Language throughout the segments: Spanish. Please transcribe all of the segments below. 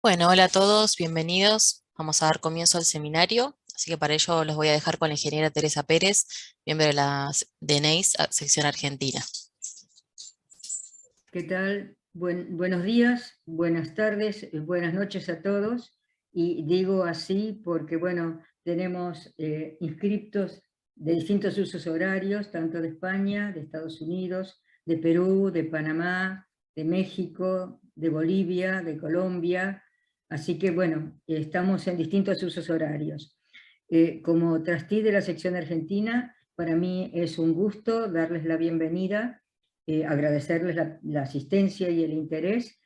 Bueno, hola a todos, bienvenidos. Vamos a dar comienzo al seminario, así que para ello los voy a dejar con la ingeniera Teresa Pérez, miembro de NEIS, sección Argentina. ¿Qué tal? Buenos días, buenas tardes, buenas noches a todos. Y digo así porque, bueno, tenemos inscriptos de distintos usos horarios, tanto de España, de Estados Unidos, de Perú, de Panamá, de México, de Bolivia, de Colombia. Así que, bueno, estamos en distintos usos horarios. Como trustee de la sección argentina, para mí es un gusto darles la bienvenida, agradecerles la asistencia y el interés,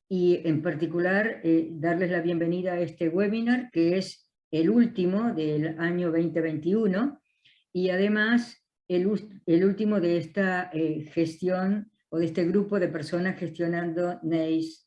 y en particular darles la bienvenida a este webinar, que es el último del año 2021, y además el último de esta gestión, o de este grupo de personas gestionando NEIS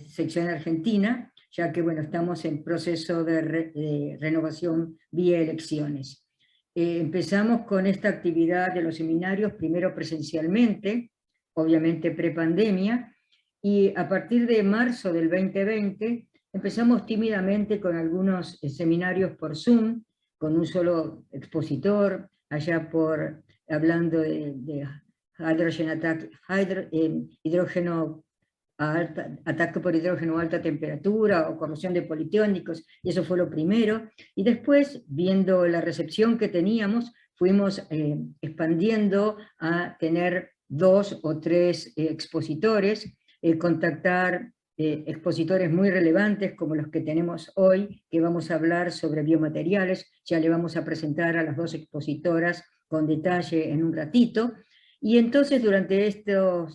sección argentina, ya que bueno, estamos en proceso de renovación vía elecciones. Empezamos con esta actividad de los seminarios, primero presencialmente, obviamente prepandemia, y a partir de marzo del 2020 empezamos tímidamente con algunos seminarios por Zoom, con un solo expositor, allá por, hablando de hidrógeno ataque por hidrógeno a alta temperatura o corrosión de politónicos, y eso fue lo primero. Y después, viendo la recepción que teníamos, fuimos expandiendo a tener 2 o 3 expositores, contactar expositores muy relevantes como los que tenemos hoy, que vamos a hablar sobre biomateriales. Ya le vamos a presentar a las 2 expositoras con detalle en un ratito. Y entonces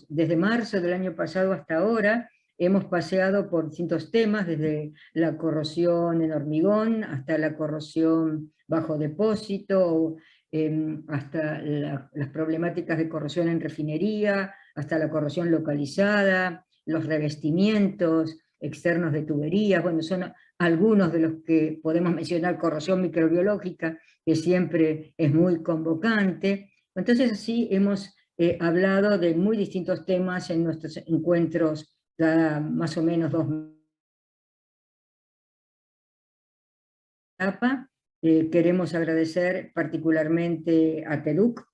desde marzo del año pasado hasta ahora, hemos paseado por distintos temas, desde la corrosión en hormigón, hasta la corrosión bajo depósito, hasta las problemáticas de corrosión en refinería, hasta la corrosión localizada, los revestimientos externos de tuberías. Bueno, son algunos de los que podemos mencionar. Corrosión microbiológica, que siempre es muy convocante. Entonces así hemos hablado de muy distintos temas en nuestros encuentros cada más o menos 2 etapas. Queremos agradecer particularmente a TEDUC,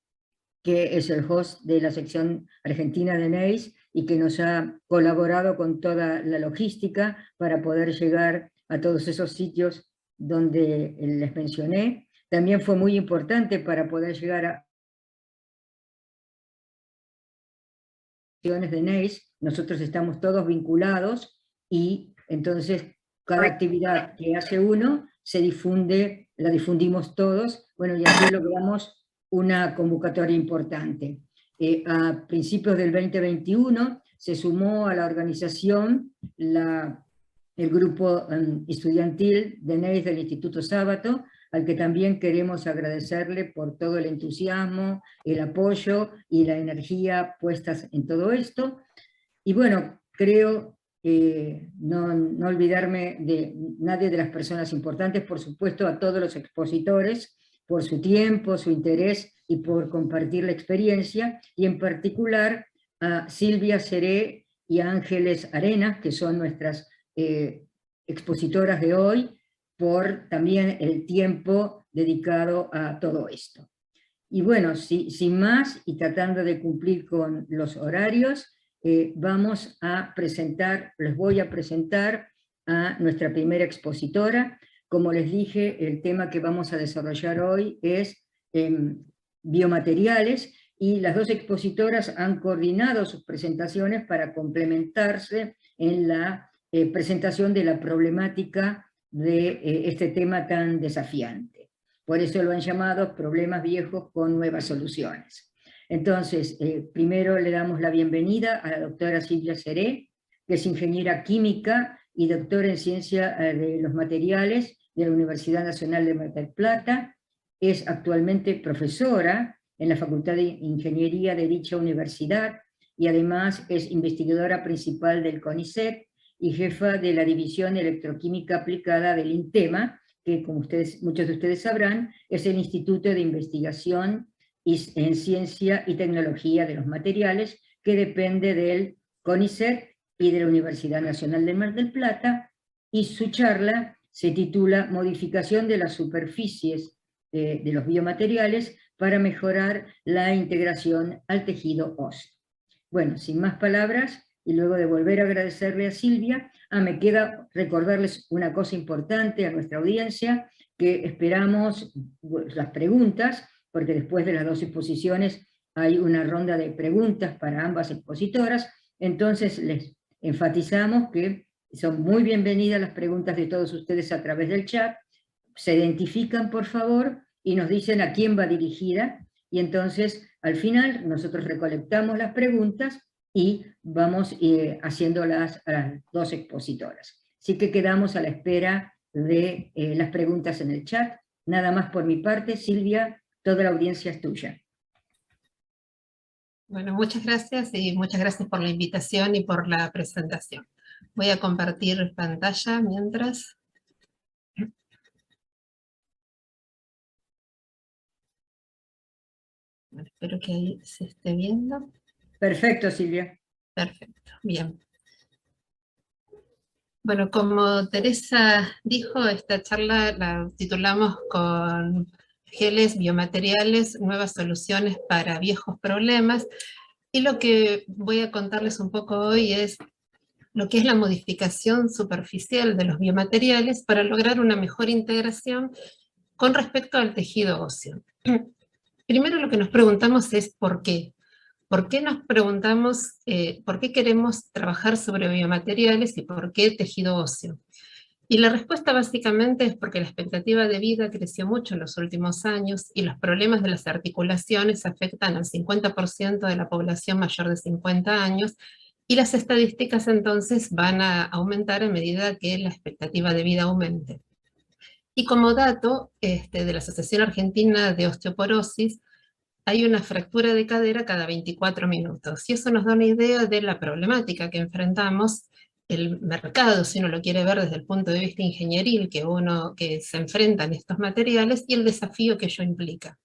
que es el host de la sección argentina de NEIS y que nos ha colaborado con toda la logística para poder llegar a todos esos sitios donde les mencioné. También fue muy importante para poder llegar a de NEIS. Nosotros estamos todos vinculados, y entonces cada actividad que hace uno se difunde, la difundimos todos. Bueno, y así logramos una convocatoria importante. A principios del 2021 se sumó a la organización el grupo estudiantil de NEIS del Instituto Sábato, al que también queremos agradecerle por todo el entusiasmo, el apoyo y la energía puestas en todo esto. Y bueno, creo no olvidarme de nadie de las personas importantes, por supuesto a todos los expositores, por su tiempo, su interés y por compartir la experiencia, y en particular a Silvia Seré y a Ángeles Arenas, que son nuestras expositoras de hoy, por también el tiempo dedicado a todo esto. Y bueno, sin más, y tratando de cumplir con los horarios, vamos a presentar, les voy a presentar a nuestra primera expositora. Como les dije, el tema que vamos a desarrollar hoy es biomateriales, y las 2 expositoras han coordinado sus presentaciones para complementarse en la presentación de la problemática de este tema tan desafiante. Por eso lo han llamado problemas viejos con nuevas soluciones. Entonces, primero le damos la bienvenida a la doctora Silvia Seré, que es ingeniera química y doctora en ciencia de los materiales de la Universidad Nacional de Mar del Plata. Es actualmente profesora en la Facultad de Ingeniería de dicha universidad, y además es investigadora principal del CONICET y jefa de la División Electroquímica Aplicada del INTEMA, que como muchos de ustedes sabrán, es el Instituto de Investigación en Ciencia y Tecnología de los Materiales, que depende del CONICET y de la Universidad Nacional de Mar del Plata, y su charla se titula Modificación de las superficies de los biomateriales para mejorar la integración al tejido óseo. Bueno, sin más palabras, y luego de volver a agradecerle a Silvia, me queda recordarles una cosa importante a nuestra audiencia, que esperamos las preguntas, porque después de las dos exposiciones hay una ronda de preguntas para ambas expositoras, entonces les enfatizamos que son muy bienvenidas las preguntas de todos ustedes a través del chat, se identifican por favor y nos dicen a quién va dirigida, y entonces al final nosotros recolectamos las preguntas y vamos haciéndolas a las dos expositoras. Así que quedamos a la espera de las preguntas en el chat. Nada más por mi parte, Silvia, toda la audiencia es tuya. Bueno, muchas gracias y muchas gracias por la invitación y por la presentación. Voy a compartir pantalla mientras. Bueno, espero que ahí se esté viendo. Perfecto, Silvia. Perfecto, bien. Bueno, como Teresa dijo, esta charla la titulamos con geles biomateriales, nuevas soluciones para viejos problemas, y lo que voy a contarles un poco hoy es lo que es la modificación superficial de los biomateriales para lograr una mejor integración con respecto al tejido óseo. Primero lo que nos preguntamos es ¿por qué? ¿Por qué nos preguntamos por qué queremos trabajar sobre biomateriales y por qué tejido óseo? Y la respuesta básicamente es porque la expectativa de vida creció mucho en los últimos años y los problemas de las articulaciones afectan al 50% de la población mayor de 50 años, y las estadísticas entonces van a aumentar a medida que la expectativa de vida aumente. Y como dato de la Asociación Argentina de Osteoporosis, hay una fractura de cadera cada 24 minutos, y eso nos da una idea de la problemática que enfrentamos, el mercado, si uno lo quiere ver desde el punto de vista ingenieril, que se enfrentan estos materiales, y el desafío que ello implica.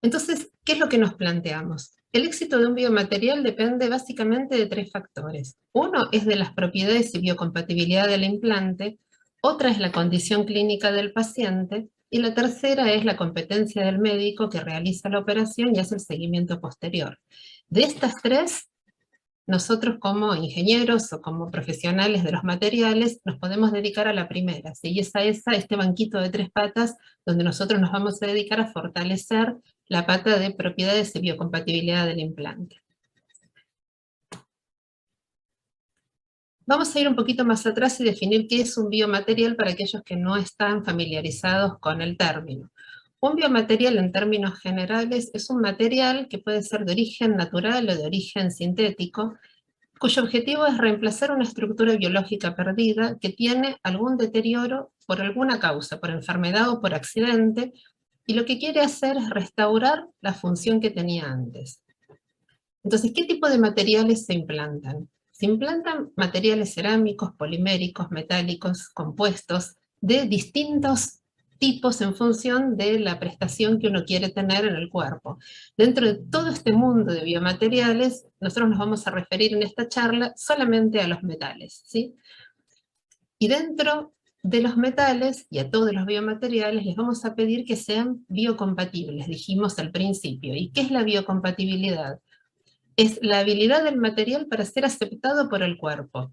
Entonces, ¿qué es lo que nos planteamos? El éxito de un biomaterial depende básicamente de tres factores. Uno es de las propiedades y biocompatibilidad del implante, otra es la condición clínica del paciente, y la tercera es la competencia del médico que realiza la operación y hace el seguimiento posterior. De estas tres, nosotros como ingenieros o como profesionales de los materiales nos podemos dedicar a la primera, ¿sí? Y es a este banquito de tres patas donde nosotros nos vamos a dedicar a fortalecer la pata de propiedades y biocompatibilidad del implante. Vamos a ir un poquito más atrás y definir qué es un biomaterial para aquellos que no están familiarizados con el término. Un biomaterial en términos generales es un material que puede ser de origen natural o de origen sintético, cuyo objetivo es reemplazar una estructura biológica perdida que tiene algún deterioro por alguna causa, por enfermedad o por accidente, y lo que quiere hacer es restaurar la función que tenía antes. Entonces, ¿qué tipo de materiales se implantan? Se implantan materiales cerámicos, poliméricos, metálicos, compuestos, de distintos tipos en función de la prestación que uno quiere tener en el cuerpo. Dentro de todo este mundo de biomateriales, nosotros nos vamos a referir en esta charla solamente a los metales, ¿sí? Y dentro de los metales y a todos los biomateriales les vamos a pedir que sean biocompatibles, dijimos al principio. ¿Y qué es la biocompatibilidad? Es la habilidad del material para ser aceptado por el cuerpo.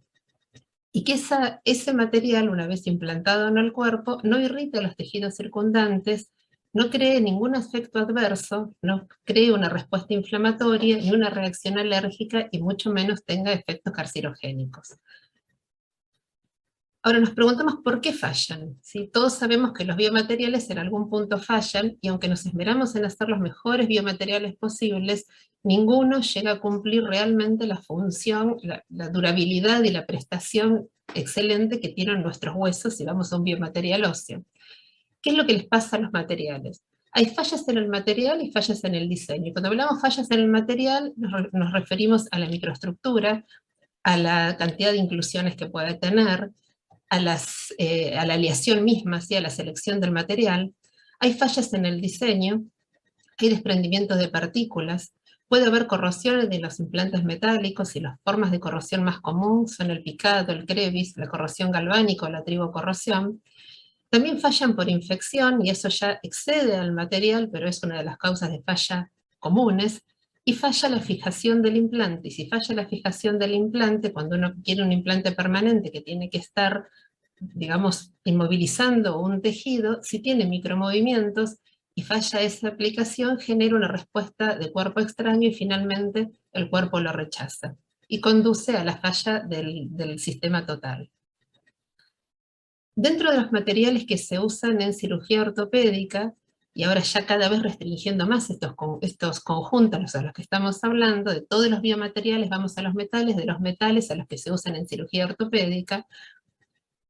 Y que ese material, una vez implantado en el cuerpo, no irrite a los tejidos circundantes, no cree ningún efecto adverso, no cree una respuesta inflamatoria, ni una reacción alérgica, y mucho menos tenga efectos carcinogénicos. Ahora nos preguntamos por qué fallan. ¿Sí? Todos sabemos que los biomateriales en algún punto fallan, y aunque nos esmeramos en hacer los mejores biomateriales posibles, ninguno llega a cumplir realmente la función, la durabilidad y la prestación excelente que tienen nuestros huesos si vamos a un biomaterial óseo. ¿Qué es lo que les pasa a los materiales? Hay fallas en el material y fallas en el diseño. Y cuando hablamos fallas en el material, nos referimos a la microestructura, a la cantidad de inclusiones que puede tener, a la aleación misma, ¿sí? A la selección del material. Hay fallas en el diseño, hay desprendimientos de partículas. Puede haber corrosiones de los implantes metálicos y las formas de corrosión más común son el picado, el crevice, la corrosión galvánica o la tribocorrosión. También fallan por infección y eso ya excede al material, pero es una de las causas de falla comunes. Y falla la fijación del implante. Y si falla la fijación del implante, cuando uno quiere un implante permanente que tiene que estar, digamos, inmovilizando un tejido, si tiene micromovimientos y falla esa aplicación, genera una respuesta de cuerpo extraño y finalmente el cuerpo lo rechaza. Y conduce a la falla del sistema total. Dentro de los materiales que se usan en cirugía ortopédica, y ahora ya cada vez restringiendo más estos conjuntos a los que estamos hablando, de todos los biomateriales vamos a los metales, de los metales a los que se usan en cirugía ortopédica,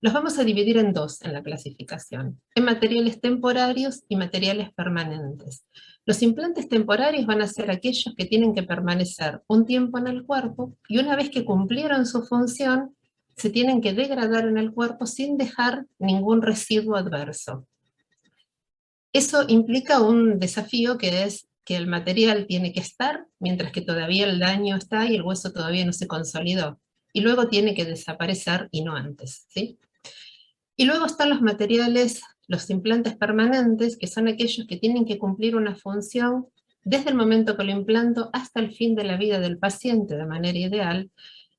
los vamos a dividir en dos en la clasificación, en materiales temporarios y materiales permanentes. Los implantes temporarios van a ser aquellos que tienen que permanecer un tiempo en el cuerpo y una vez que cumplieron su función, se tienen que degradar en el cuerpo sin dejar ningún residuo adverso. Eso implica un desafío que es que el material tiene que estar mientras que todavía el daño está y el hueso todavía no se consolidó. Y luego tiene que desaparecer y no antes, ¿sí? Y luego están los materiales, los implantes permanentes, que son aquellos que tienen que cumplir una función desde el momento que lo implanto hasta el fin de la vida del paciente de manera ideal,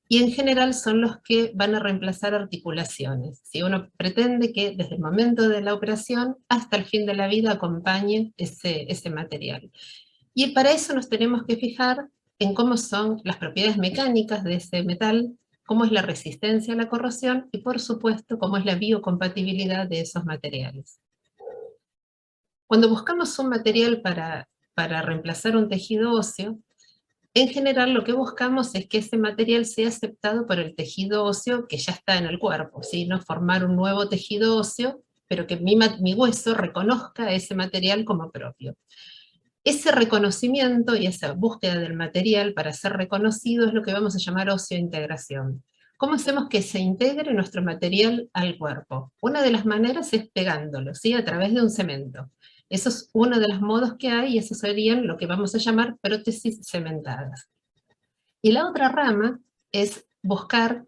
y en general son los que van a reemplazar articulaciones. Si uno pretende que desde el momento de la operación hasta el fin de la vida acompañe ese material. Y para eso nos tenemos que fijar en cómo son las propiedades mecánicas de ese metal, cómo es la resistencia a la corrosión y por supuesto cómo es la biocompatibilidad de esos materiales. Cuando buscamos un material para reemplazar un tejido óseo, en general lo que buscamos es que ese material sea aceptado por el tejido óseo que ya está en el cuerpo, ¿sí? No formar un nuevo tejido óseo, pero que mi hueso reconozca ese material como propio. Ese reconocimiento y esa búsqueda del material para ser reconocido es lo que vamos a llamar óseo-integración. ¿Cómo hacemos que se integre nuestro material al cuerpo? Una de las maneras es pegándolo, ¿sí? A través de un cemento. Eso es uno de los modos que hay y eso serían lo que vamos a llamar prótesis cementadas. Y la otra rama es buscar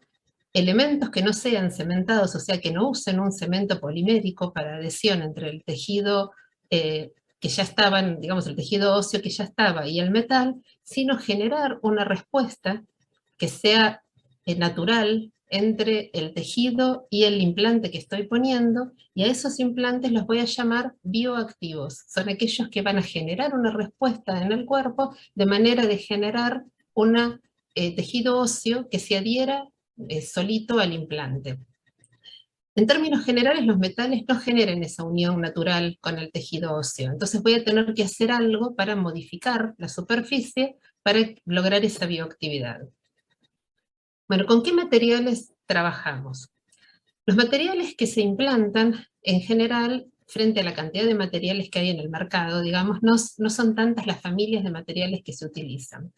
elementos que no sean cementados, o sea, que no usen un cemento polimérico para adhesión entre el tejido que ya estaban, digamos, el tejido óseo que ya estaba y el metal, sino generar una respuesta que sea natural entre el tejido y el implante que estoy poniendo, y a esos implantes los voy a llamar bioactivos. Son aquellos que van a generar una respuesta en el cuerpo de manera de generar un tejido óseo que se adhiera solito al implante. En términos generales, los metales no generan esa unión natural con el tejido óseo, entonces voy a tener que hacer algo para modificar la superficie para lograr esa bioactividad. Bueno, ¿con qué materiales trabajamos? Los materiales que se implantan, en general, frente a la cantidad de materiales que hay en el mercado, digamos, no son tantas las familias de materiales que se utilizan.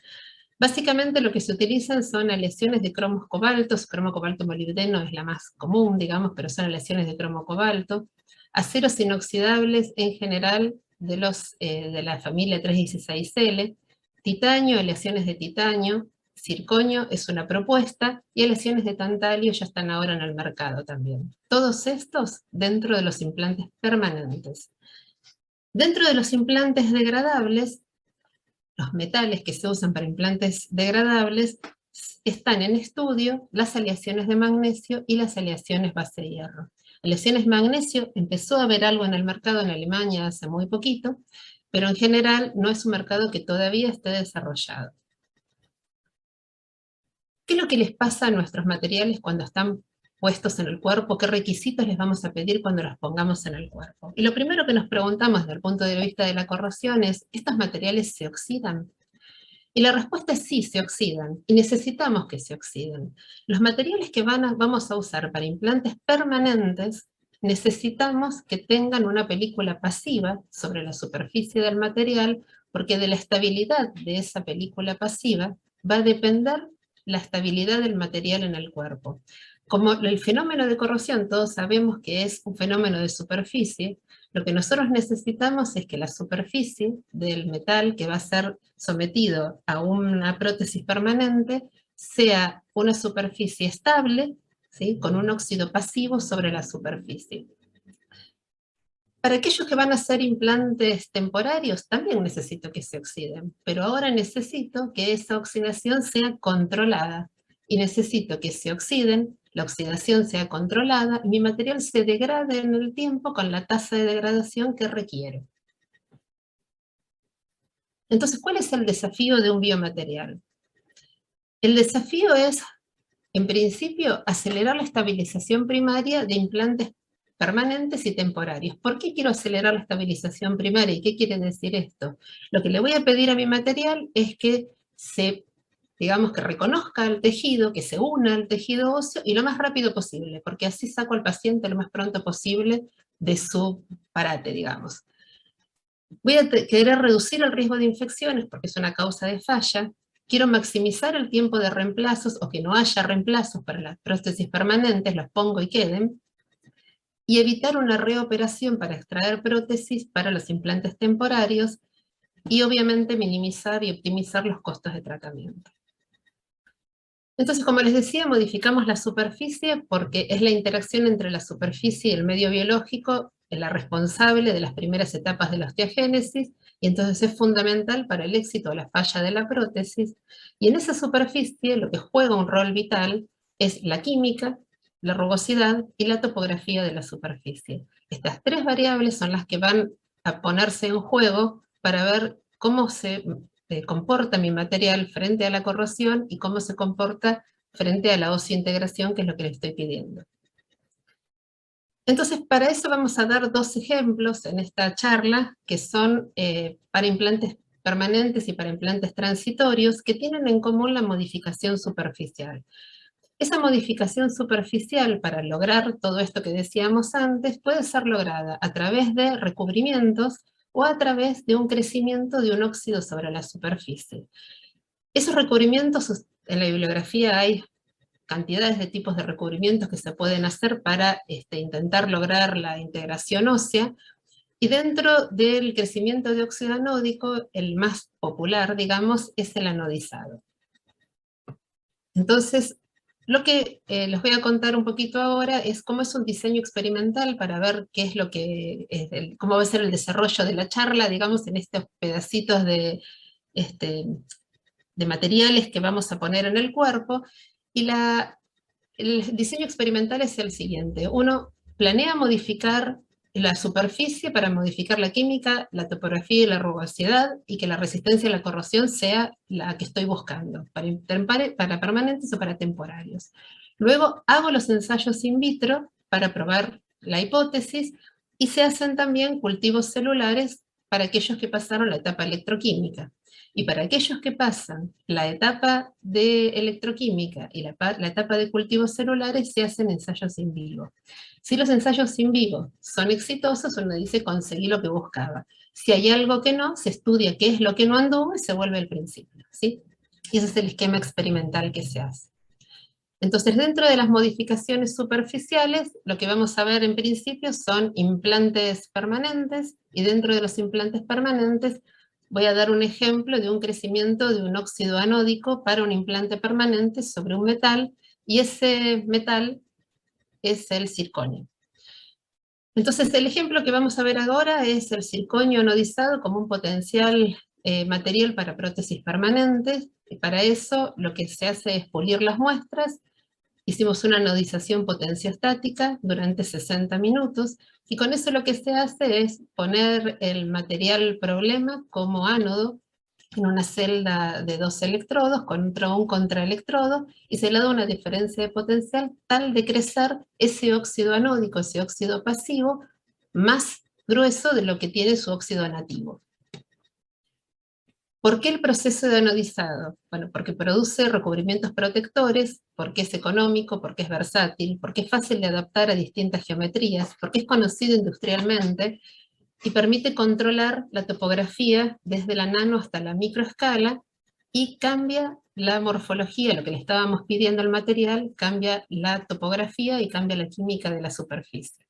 Básicamente lo que se utilizan son aleaciones de cromos cobaltos, cromo cobalto molibdeno es la más común, digamos, pero son aleaciones de cromo cobalto, aceros inoxidables en general de la familia 316L, titanio, aleaciones de titanio, circonio es una propuesta, y aleaciones de tantalio ya están ahora en el mercado también. Todos estos dentro de los implantes permanentes. Dentro de los implantes degradables, los metales que se usan para implantes degradables, están en estudio las aleaciones de magnesio y las aleaciones base hierro. Aleaciones magnesio empezó a haber algo en el mercado en Alemania hace muy poquito, pero en general no es un mercado que todavía esté desarrollado. ¿Qué es lo que les pasa a nuestros materiales cuando están puestos en el cuerpo? ¿Qué requisitos les vamos a pedir cuando los pongamos en el cuerpo? Y lo primero que nos preguntamos desde el punto de vista de la corrosión es, ¿estos materiales se oxidan? Y la respuesta es sí, se oxidan, y necesitamos que se oxiden. Los materiales que vamos a usar para implantes permanentes, necesitamos que tengan una película pasiva sobre la superficie del material, porque de la estabilidad de esa película pasiva va a depender la estabilidad del material en el cuerpo. como el fenómeno de corrosión todos sabemos que es un fenómeno de superficie, lo que nosotros necesitamos es que la superficie del metal que va a ser sometido a una prótesis permanente sea una superficie estable, ¿sí?, con un óxido pasivo sobre la superficie. Para aquellos que van a hacer implantes temporarios, también necesito que se oxiden, pero ahora necesito que esa oxidación sea controlada, y necesito que se oxiden, la oxidación sea controlada, y mi material se degrade en el tiempo con la tasa de degradación que requiere. Entonces, ¿cuál es el desafío de un biomaterial? El desafío es, en principio, acelerar la estabilización primaria de implantes permanentes y temporarios. ¿Por qué quiero acelerar la estabilización primaria? ¿Y qué quiere decir esto? Lo que le voy a pedir a mi material es que digamos que reconozca el tejido, que se una al tejido óseo, y lo más rápido posible, porque así saco al paciente lo más pronto posible de su parate, digamos. Voy a querer reducir el riesgo de infecciones, porque es una causa de falla. Quiero maximizar el tiempo de reemplazos, o que no haya reemplazos para las prótesis permanentes, los pongo y queden. Y evitar una reoperación para extraer prótesis para los implantes temporarios, y obviamente minimizar y optimizar los costos de tratamiento. Entonces, como les decía, modificamos la superficie porque es la interacción entre la superficie y el medio biológico la responsable de las primeras etapas de la osteogénesis, y entonces es fundamental para el éxito o la falla de la prótesis. Y en esa superficie lo que juega un rol vital es la química, la rugosidad y la topografía de la superficie. Estas tres variables son las que van a ponerse en juego para ver cómo se comporta mi material frente a la corrosión y cómo se comporta frente a la osseointegración, que es lo que le estoy pidiendo. Entonces, para eso vamos a dar dos ejemplos en esta charla, que son para implantes permanentes y para implantes transitorios, que tienen en común la modificación superficial. Esa modificación superficial, para lograr todo esto que decíamos antes, puede ser lograda a través de recubrimientos o a través de un crecimiento de un óxido sobre la superficie. Esos recubrimientos, en la bibliografía hay cantidades de tipos de recubrimientos que se pueden hacer para intentar lograr la integración ósea, y dentro del crecimiento de óxido anódico, el más popular, digamos, es el anodizado. Entonces, lo que les voy a contar un poquito ahora es cómo es un diseño experimental para ver qué es lo que cómo va a ser el desarrollo de la charla, digamos, en estos pedacitos de materiales que vamos a poner en el cuerpo. Y el diseño experimental es el siguiente. Uno planea modificar la superficie para modificar la química, la topografía y la rugosidad, y que la resistencia a la corrosión sea la que estoy buscando, para permanentes o para temporarios. Luego hago los ensayos in vitro para probar la hipótesis, y se hacen también cultivos celulares para aquellos que pasaron la etapa electroquímica. Y para aquellos que pasan la etapa de electroquímica y la etapa de cultivos celulares, se hacen ensayos in vivo. Si los ensayos in vivo son exitosos, uno dice conseguí lo que buscaba. Si hay algo que no, se estudia qué es lo que no anduvo y se vuelve al principio, ¿sí? Y ese es el esquema experimental que se hace. Entonces, dentro de las modificaciones superficiales, lo que vamos a ver en principio son implantes permanentes, y dentro de los implantes permanentes voy a dar un ejemplo de un crecimiento de un óxido anódico para un implante permanente sobre un metal, y ese metal es el circonio. Entonces, el ejemplo que vamos a ver ahora es el circonio anodizado como un potencial material para prótesis permanentes, y para eso lo que se hace es pulir las muestras. Hicimos una anodización potenciostática durante 60 minutos, y con eso lo que se hace es poner el material problema como ánodo en una celda de 2 electrodos contra un contraelectrodo, y se le da una diferencia de potencial tal de crecer ese óxido anódico, ese óxido pasivo, más grueso de lo que tiene su óxido nativo. ¿Por qué el proceso de anodizado? Bueno, porque produce recubrimientos protectores, porque es económico, porque es versátil, porque es fácil de adaptar a distintas geometrías, porque es conocido industrialmente, y permite controlar la topografía desde la nano hasta la microescala, y cambia la morfología, lo que le estábamos pidiendo al material, cambia la topografía y cambia la química de la superficie.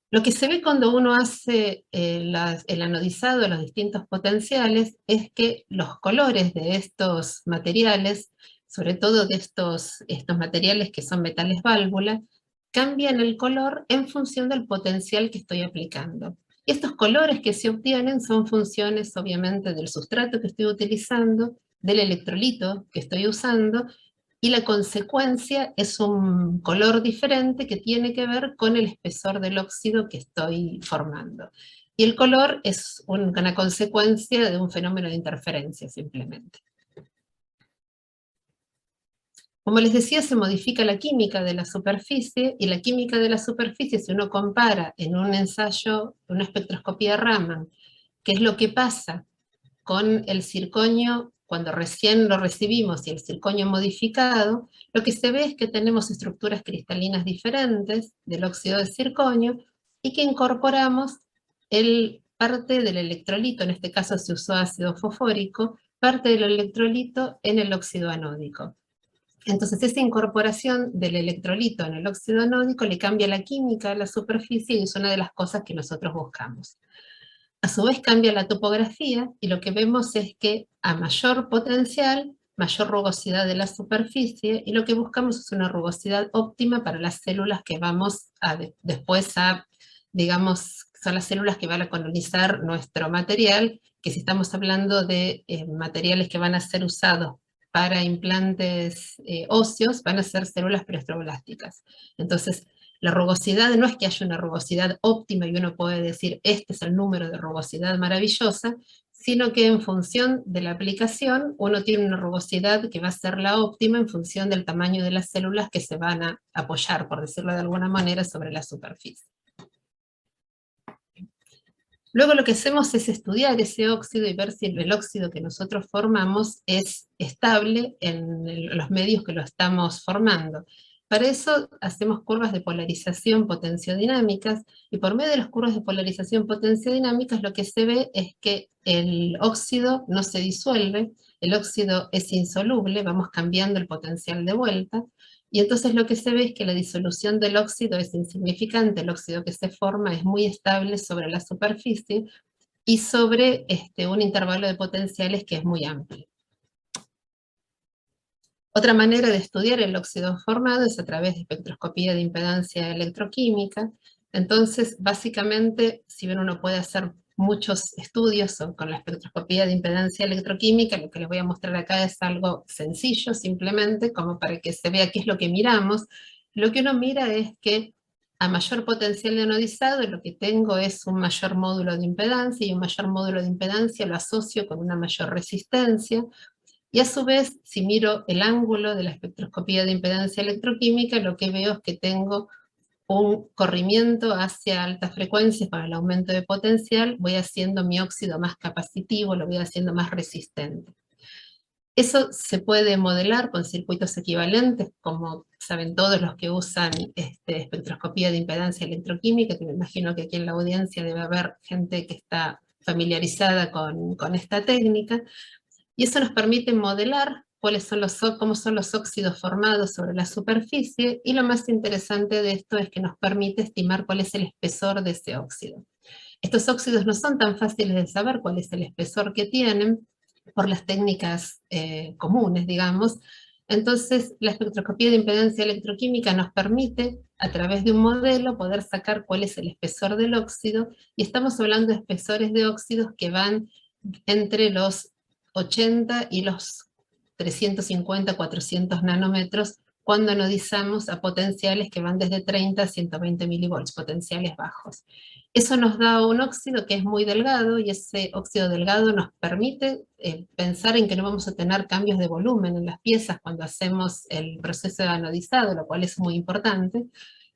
Lo que se ve cuando uno hace el anodizado de los distintos potenciales es que los colores de estos materiales, sobre todo de estos materiales que son metales válvula, cambian el color en función del potencial que estoy aplicando. Y estos colores que se obtienen son funciones, obviamente, del sustrato que estoy utilizando, del electrolito que estoy usando, y la consecuencia es un color diferente que tiene que ver con el espesor del óxido que estoy formando. Y el color es una consecuencia de un fenómeno de interferencia, simplemente. Como les decía, se modifica la química de la superficie, y la química de la superficie, si uno compara en un ensayo, una espectroscopía Raman, qué es lo que pasa con el zirconio cuando recién lo recibimos y el zirconio modificado, lo que se ve es que tenemos estructuras cristalinas diferentes del óxido de zirconio y que incorporamos parte del electrolito, en este caso se usó ácido fosfórico, parte del electrolito en el óxido anódico. Entonces esa incorporación del electrolito en el óxido anódico le cambia la química a la superficie y es una de las cosas que nosotros buscamos. A su vez cambia la topografía y lo que vemos es que a mayor potencial, mayor rugosidad de la superficie, y lo que buscamos es una rugosidad óptima para las células que vamos después a, digamos, son las células que van a colonizar nuestro material, que si estamos hablando de materiales que van a ser usados para implantes óseos, van a ser células periosteoblásticas. Entonces, la rugosidad no es que haya una rugosidad óptima y uno puede decir este es el número de rugosidad maravillosa, sino que en función de la aplicación uno tiene una rugosidad que va a ser la óptima en función del tamaño de las células que se van a apoyar, por decirlo de alguna manera, sobre la superficie. Luego lo que hacemos es estudiar ese óxido y ver si el óxido que nosotros formamos es estable en los medios que lo estamos formando. Para eso hacemos curvas de polarización potenciodinámicas, y por medio de las curvas de polarización potenciodinámicas lo que se ve es que el óxido no se disuelve, el óxido es insoluble, vamos cambiando el potencial de vuelta, y entonces lo que se ve es que la disolución del óxido es insignificante, el óxido que se forma es muy estable sobre la superficie y sobre un intervalo de potenciales que es muy amplio. Otra manera de estudiar el óxido formado es a través de espectroscopía de impedancia electroquímica. Entonces, básicamente, si bien uno puede hacer muchos estudios con la espectroscopía de impedancia electroquímica, lo que les voy a mostrar acá es algo sencillo, simplemente, como para que se vea qué es lo que miramos. Lo que uno mira es que a mayor potencial de anodizado, lo que tengo es un mayor módulo de impedancia, y un mayor módulo de impedancia lo asocio con una mayor resistencia. Y a su vez, si miro el ángulo de la espectroscopía de impedancia electroquímica, lo que veo es que tengo un corrimiento hacia altas frecuencias para el aumento de potencial, voy haciendo mi óxido más capacitivo, lo voy haciendo más resistente. Eso se puede modelar con circuitos equivalentes, como saben todos los que usan espectroscopía de impedancia electroquímica, que me imagino que aquí en la audiencia debe haber gente que está familiarizada con esta técnica, y eso nos permite modelar cómo son los óxidos formados sobre la superficie, y lo más interesante de esto es que nos permite estimar cuál es el espesor de ese óxido. Estos óxidos no son tan fáciles de saber cuál es el espesor que tienen por las técnicas comunes, digamos. Entonces, la espectroscopía de impedancia electroquímica nos permite, a través de un modelo, poder sacar cuál es el espesor del óxido, y estamos hablando de espesores de óxidos que van entre los 80 y los 350, 400 nanómetros, cuando anodizamos a potenciales que van desde 30 a 120 milivolts, potenciales bajos. Eso nos da un óxido que es muy delgado, y ese óxido delgado nos permite pensar en que no vamos a tener cambios de volumen en las piezas cuando hacemos el proceso de anodizado, lo cual es muy importante,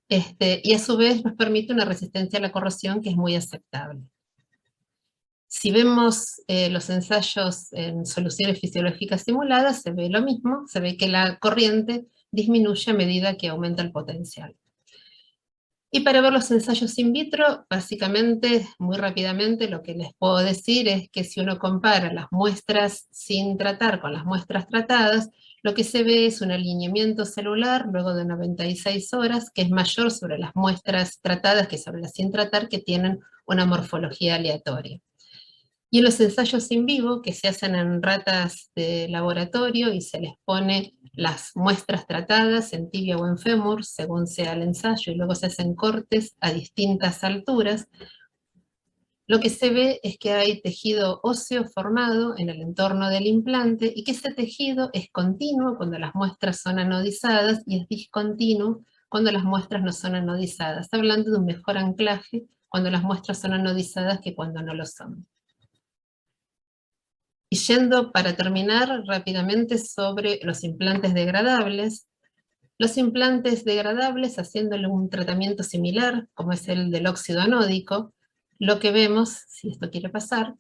y a su vez nos permite una resistencia a la corrosión que es muy aceptable. Si vemos los ensayos en soluciones fisiológicas simuladas, se ve lo mismo, se ve que la corriente disminuye a medida que aumenta el potencial. Y para ver los ensayos in vitro, básicamente, muy rápidamente, lo que les puedo decir es que si uno compara las muestras sin tratar con las muestras tratadas, lo que se ve es un alineamiento celular luego de 96 horas, que es mayor sobre las muestras tratadas que sobre las sin tratar, que tienen una morfología aleatoria. Y en los ensayos in vivo, que se hacen en ratas de laboratorio y se les pone las muestras tratadas en tibia o en fémur, según sea el ensayo, y luego se hacen cortes a distintas alturas, lo que se ve es que hay tejido óseo formado en el entorno del implante y que ese tejido es continuo cuando las muestras son anodizadas y es discontinuo cuando las muestras no son anodizadas. Está hablando de un mejor anclaje cuando las muestras son anodizadas que cuando no lo son. Y yendo para terminar rápidamente sobre los implantes degradables. Los implantes degradables, haciéndole un tratamiento similar, como es el del óxido anódico, lo que vemos, si esto quiere pasar,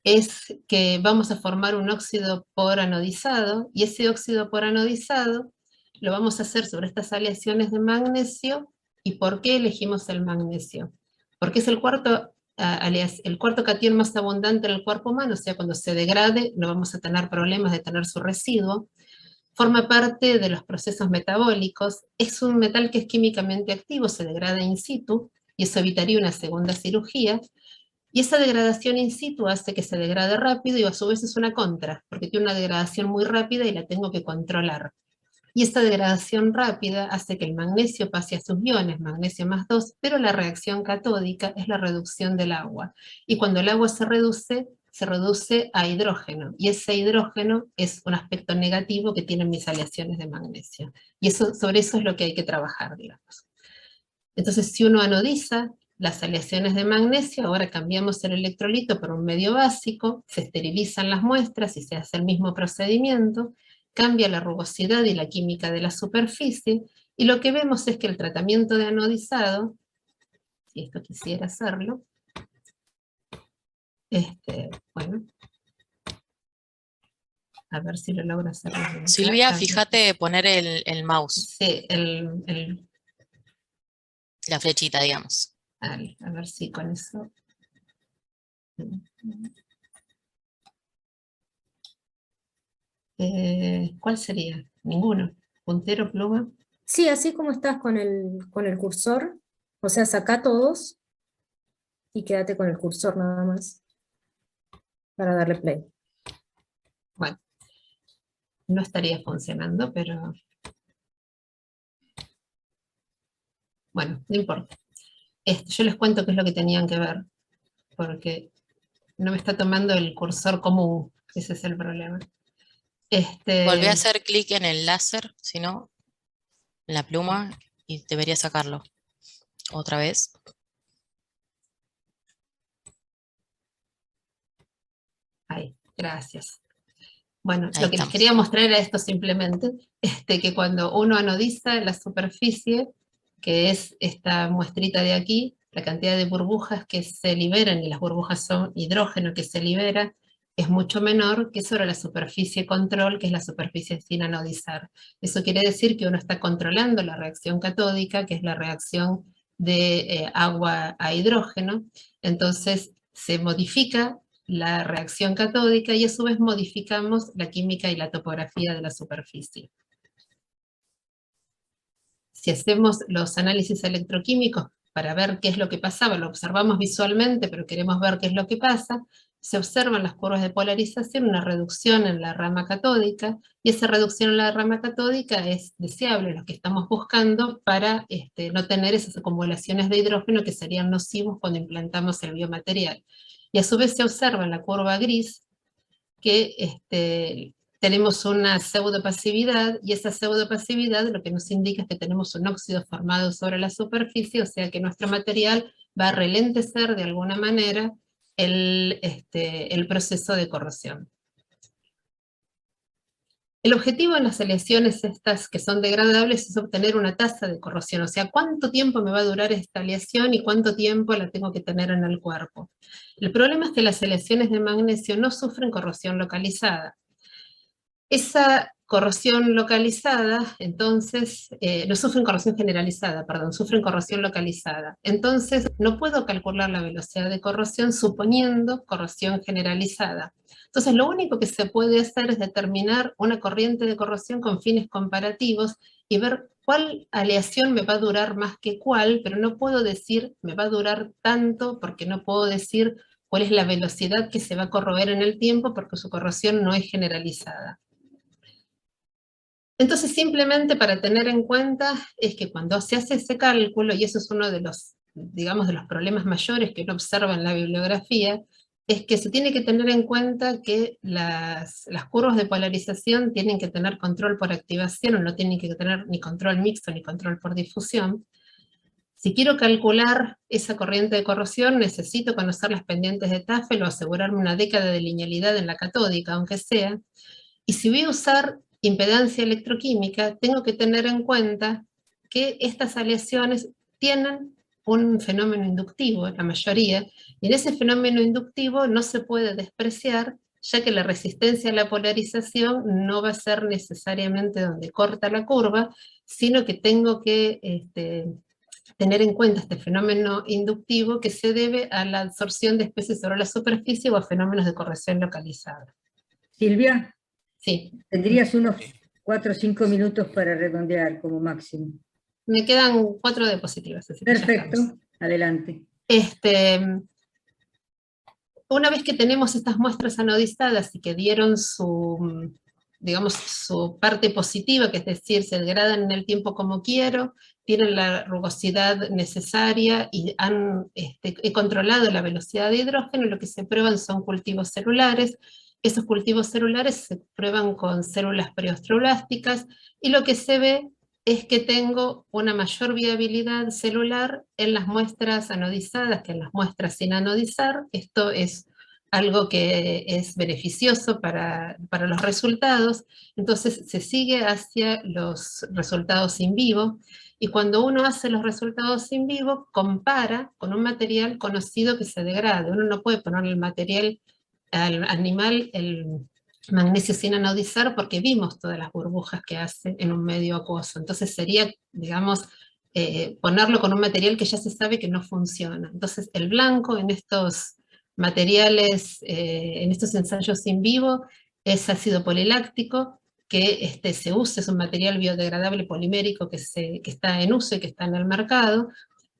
es que vamos a formar un óxido poranodizado, y ese óxido poranodizado lo vamos a hacer sobre estas aleaciones de magnesio. ¿Y por qué elegimos el magnesio? Porque es el cuarto catión más abundante en el cuerpo humano, o sea, cuando se degrade no vamos a tener problemas de tener su residuo. Forma parte de los procesos metabólicos, es un metal que es químicamente activo, se degrada in situ, y eso evitaría una segunda cirugía, y esa degradación in situ hace que se degrade rápido, y a su vez es una contra, porque tiene una degradación muy rápida y la tengo que controlar. Y esta degradación rápida hace que el magnesio pase a sus iones, magnesio más 2, pero la reacción catódica es la reducción del agua. Y cuando el agua se reduce a hidrógeno, y ese hidrógeno es un aspecto negativo que tienen mis aleaciones de magnesio. Y sobre eso es lo que hay que trabajar, digamos. Entonces, si uno anodiza las aleaciones de magnesio, ahora cambiamos el electrolito por un medio básico, se esterilizan las muestras y se hace el mismo procedimiento, cambia la rugosidad y la química de la superficie, y lo que vemos es que el tratamiento de anodizado, si esto quisiera hacerlo, bueno, a ver si lo logro hacer. Silvia, fíjate poner el mouse. Sí, la flechita, digamos. A ver si con eso... ¿Cuál sería? Ninguno. ¿Puntero, pluma? Sí, así como estás con el cursor, o sea, saca todos y quédate con el cursor nada más para darle play. Bueno, no estaría funcionando, pero... Bueno, no importa. Yo les cuento qué es lo que tenían que ver, porque no me está tomando el cursor común, ese es el problema. Volví a hacer clic en el láser, si no, en la pluma, y debería sacarlo. Otra vez. Ahí, gracias. Bueno, Ahí lo que les estamos. quería mostrar era esto simplemente, que cuando uno anodiza la superficie, que es esta muestrita de aquí, la cantidad de burbujas que se liberan, y las burbujas son hidrógeno que se libera, es mucho menor que sobre la superficie control, que es la superficie sin anodizar. Eso quiere decir que uno está controlando la reacción catódica, que es la reacción de agua a hidrógeno, entonces se modifica la reacción catódica y a su vez modificamos la química y la topografía de la superficie. Si hacemos los análisis electroquímicos para ver qué es lo que pasaba, lo observamos visualmente, pero queremos ver qué es lo que pasa, se observan las curvas de polarización, una reducción en la rama catódica, y esa reducción en la rama catódica es deseable, lo que estamos buscando para no tener esas acumulaciones de hidrógeno que serían nocivos cuando implantamos el biomaterial. Y a su vez se observa en la curva gris que tenemos una pseudopasividad, y esa pseudopasividad lo que nos indica es que tenemos un óxido formado sobre la superficie, o sea que nuestro material va a relentecer de alguna manera el proceso de corrosión. El objetivo en las aleaciones estas que son degradables es obtener una tasa de corrosión, o sea, cuánto tiempo me va a durar esta aleación y cuánto tiempo la tengo que tener en el cuerpo. El problema es que las aleaciones de magnesio no sufren corrosión localizada. Esa corrosión localizada, entonces, no sufren corrosión generalizada, perdón, sufren corrosión localizada. Entonces, no puedo calcular la velocidad de corrosión suponiendo corrosión generalizada. Entonces, lo único que se puede hacer es determinar una corriente de corrosión con fines comparativos y ver cuál aleación me va a durar más que cuál, pero no puedo decir me va a durar tanto porque no puedo decir cuál es la velocidad que se va a corroer en el tiempo porque su corrosión no es generalizada. Entonces, simplemente para tener en cuenta es que cuando se hace ese cálculo, y eso es uno de los, digamos, de los problemas mayores que uno observa en la bibliografía, es que se tiene que tener en cuenta que las curvas de polarización tienen que tener control por activación, o no tienen que tener ni control mixto ni control por difusión. Si quiero calcular esa corriente de corrosión, necesito conocer las pendientes de Tafel o asegurarme una década de linealidad en la catódica, aunque sea. Y si voy a usar impedancia electroquímica, tengo que tener en cuenta que estas aleaciones tienen un fenómeno inductivo, la mayoría, y en ese fenómeno inductivo no se puede despreciar, ya que la resistencia a la polarización no va a ser necesariamente donde corta la curva, sino que tengo que tener en cuenta este fenómeno inductivo que se debe a la absorción de especies sobre la superficie o a fenómenos de corrosión localizada. Silvia, Sí. tendrías unos 4 o 5 minutos para redondear como máximo. Me quedan 4 diapositivas. Así que perfecto, adelante. Una vez que tenemos estas muestras anodizadas y que dieron su, digamos, su parte positiva, que es decir, se degradan en el tiempo como quiero, tienen la rugosidad necesaria y he controlado la velocidad de hidrógeno, lo que se prueban son cultivos celulares. Esos cultivos celulares se prueban con células periosteoblásticas y lo que se ve es que tengo una mayor viabilidad celular en las muestras anodizadas que en las muestras sin anodizar. Esto es algo que es beneficioso para los resultados. Entonces se sigue hacia los resultados in vivo, y cuando uno hace los resultados in vivo, compara con un material conocido que se degrade. Uno no puede poner el material al animal, el magnesio sin anodizar, porque vimos todas las burbujas que hace en un medio acuoso. Entonces sería, digamos, ponerlo con un material que ya se sabe que no funciona. Entonces el blanco en estos materiales, en estos ensayos in vivo, es ácido poliláctico, que se usa, es un material biodegradable polimérico que está en uso y que está en el mercado.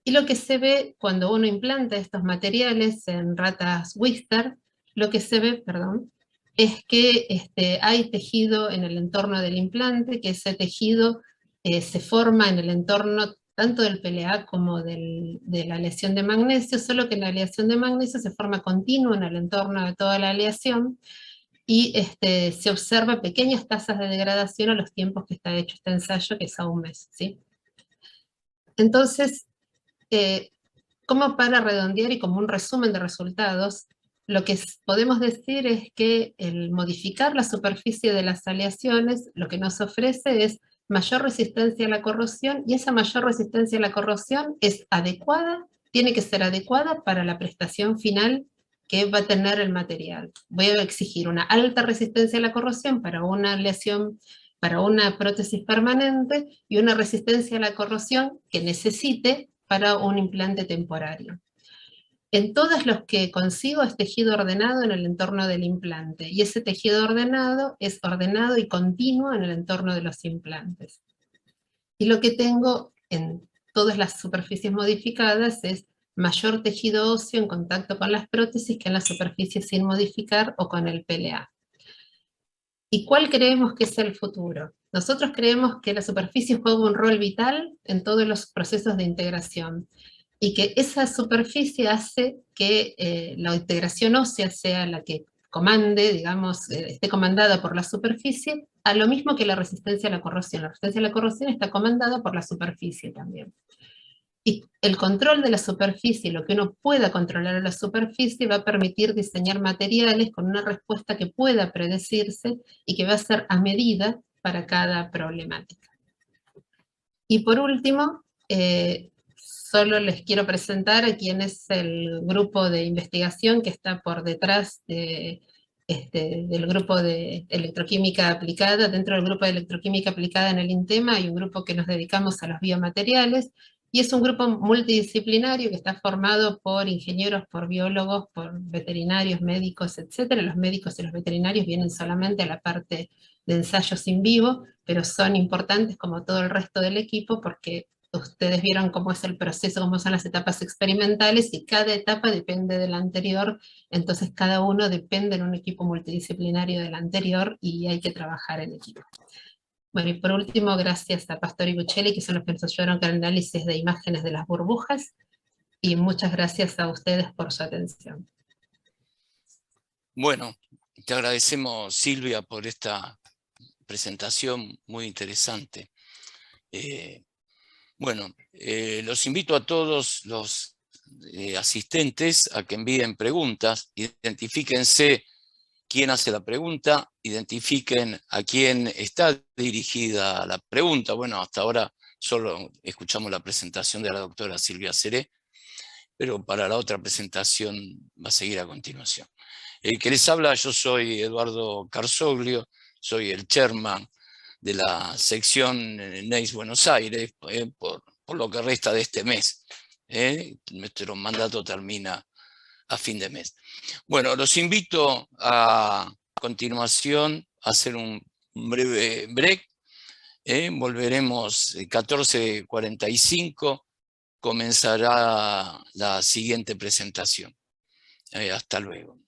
Y lo que se ve cuando uno implanta estos materiales en ratas Wistar, lo que se ve, perdón, es que hay tejido en el entorno del implante, que ese tejido se forma en el entorno tanto del PLA como de la aleación de magnesio, solo que la aleación de magnesio se forma continua en el entorno de toda la aleación, y se observa pequeñas tasas de degradación a los tiempos que está hecho este ensayo, que es a un mes, ¿sí? Entonces, como para redondear y como un resumen de resultados, lo que podemos decir es que el modificar la superficie de las aleaciones lo que nos ofrece es mayor resistencia a la corrosión, y esa mayor resistencia a la corrosión es adecuada, tiene que ser adecuada para la prestación final que va a tener el material. Voy a exigir una alta resistencia a la corrosión para una aleación, para una prótesis permanente, y una resistencia a la corrosión que necesite para un implante temporario. En todos los que consigo es tejido ordenado en el entorno del implante, y ese tejido ordenado es ordenado y continuo en el entorno de los implantes. Y lo que tengo en todas las superficies modificadas es mayor tejido óseo en contacto con las prótesis que en las superficies sin modificar o con el PLA. ¿Y cuál creemos que es el futuro? Nosotros creemos que la superficie juega un rol vital en todos los procesos de integración, y que esa superficie hace que la integración ósea sea la que comande, digamos, esté comandada por la superficie, a lo mismo que la resistencia a la corrosión. La resistencia a la corrosión está comandada por la superficie también. Y el control de la superficie, lo que uno pueda controlar en la superficie, va a permitir diseñar materiales con una respuesta que pueda predecirse y que va a ser a medida para cada problemática. Y por último, solo les quiero presentar a quién es el grupo de investigación que está por detrás de del grupo de electroquímica aplicada. Dentro del grupo de electroquímica aplicada en el INTEMA hay un grupo que nos dedicamos a los biomateriales, y es un grupo multidisciplinario que está formado por ingenieros, por biólogos, por veterinarios, médicos, etc. Los médicos y los veterinarios vienen solamente a la parte de ensayos in vivo, pero son importantes como todo el resto del equipo porque ustedes vieron cómo es el proceso, cómo son las etapas experimentales, y cada etapa depende de la anterior, entonces cada uno depende en un equipo multidisciplinario del anterior y hay que trabajar en equipo. Bueno, y por último, gracias a Pastor y Buccelli, que son los que nos ayudaron con el análisis de imágenes de las burbujas, y muchas gracias a ustedes por su atención. Bueno, te agradecemos, Silvia, por esta presentación muy interesante. Bueno, los invito a todos los asistentes a que envíen preguntas, identifíquense quién hace la pregunta, identifiquen a quién está dirigida la pregunta. Bueno, hasta ahora solo escuchamos la presentación de la doctora Silvia Seré, pero para la otra presentación va a seguir a continuación. El que les habla, yo soy Eduardo Carzoglio, soy el chairman de la sección NEIS Buenos Aires por lo que resta de este mes. Nuestro mandato termina a fin de mes. Bueno, los invito a continuación a hacer un breve break. Volveremos 14:45, comenzará la siguiente presentación. Hasta luego.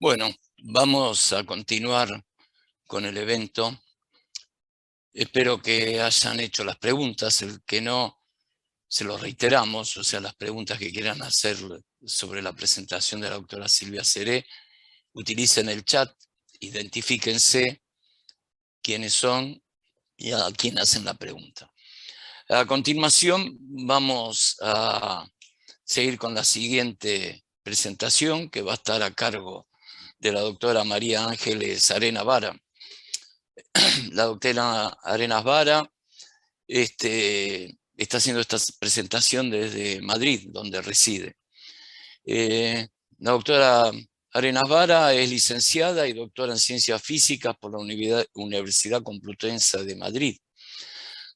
Bueno, vamos a continuar con el evento. Espero que hayan hecho las preguntas. El que no, se los reiteramos, o sea, las preguntas que quieran hacer sobre la presentación de la doctora Silvia Seré, utilicen el chat, identifíquense quiénes son y a quién hacen la pregunta. A continuación vamos a seguir con la siguiente presentación, que va a estar a cargo de la doctora María Ángeles Arenas Vara. La doctora Arenas Vara está haciendo esta presentación desde Madrid, donde reside. La doctora Arenas Vara es licenciada y doctora en Ciencias Físicas por la Universidad Complutense de Madrid.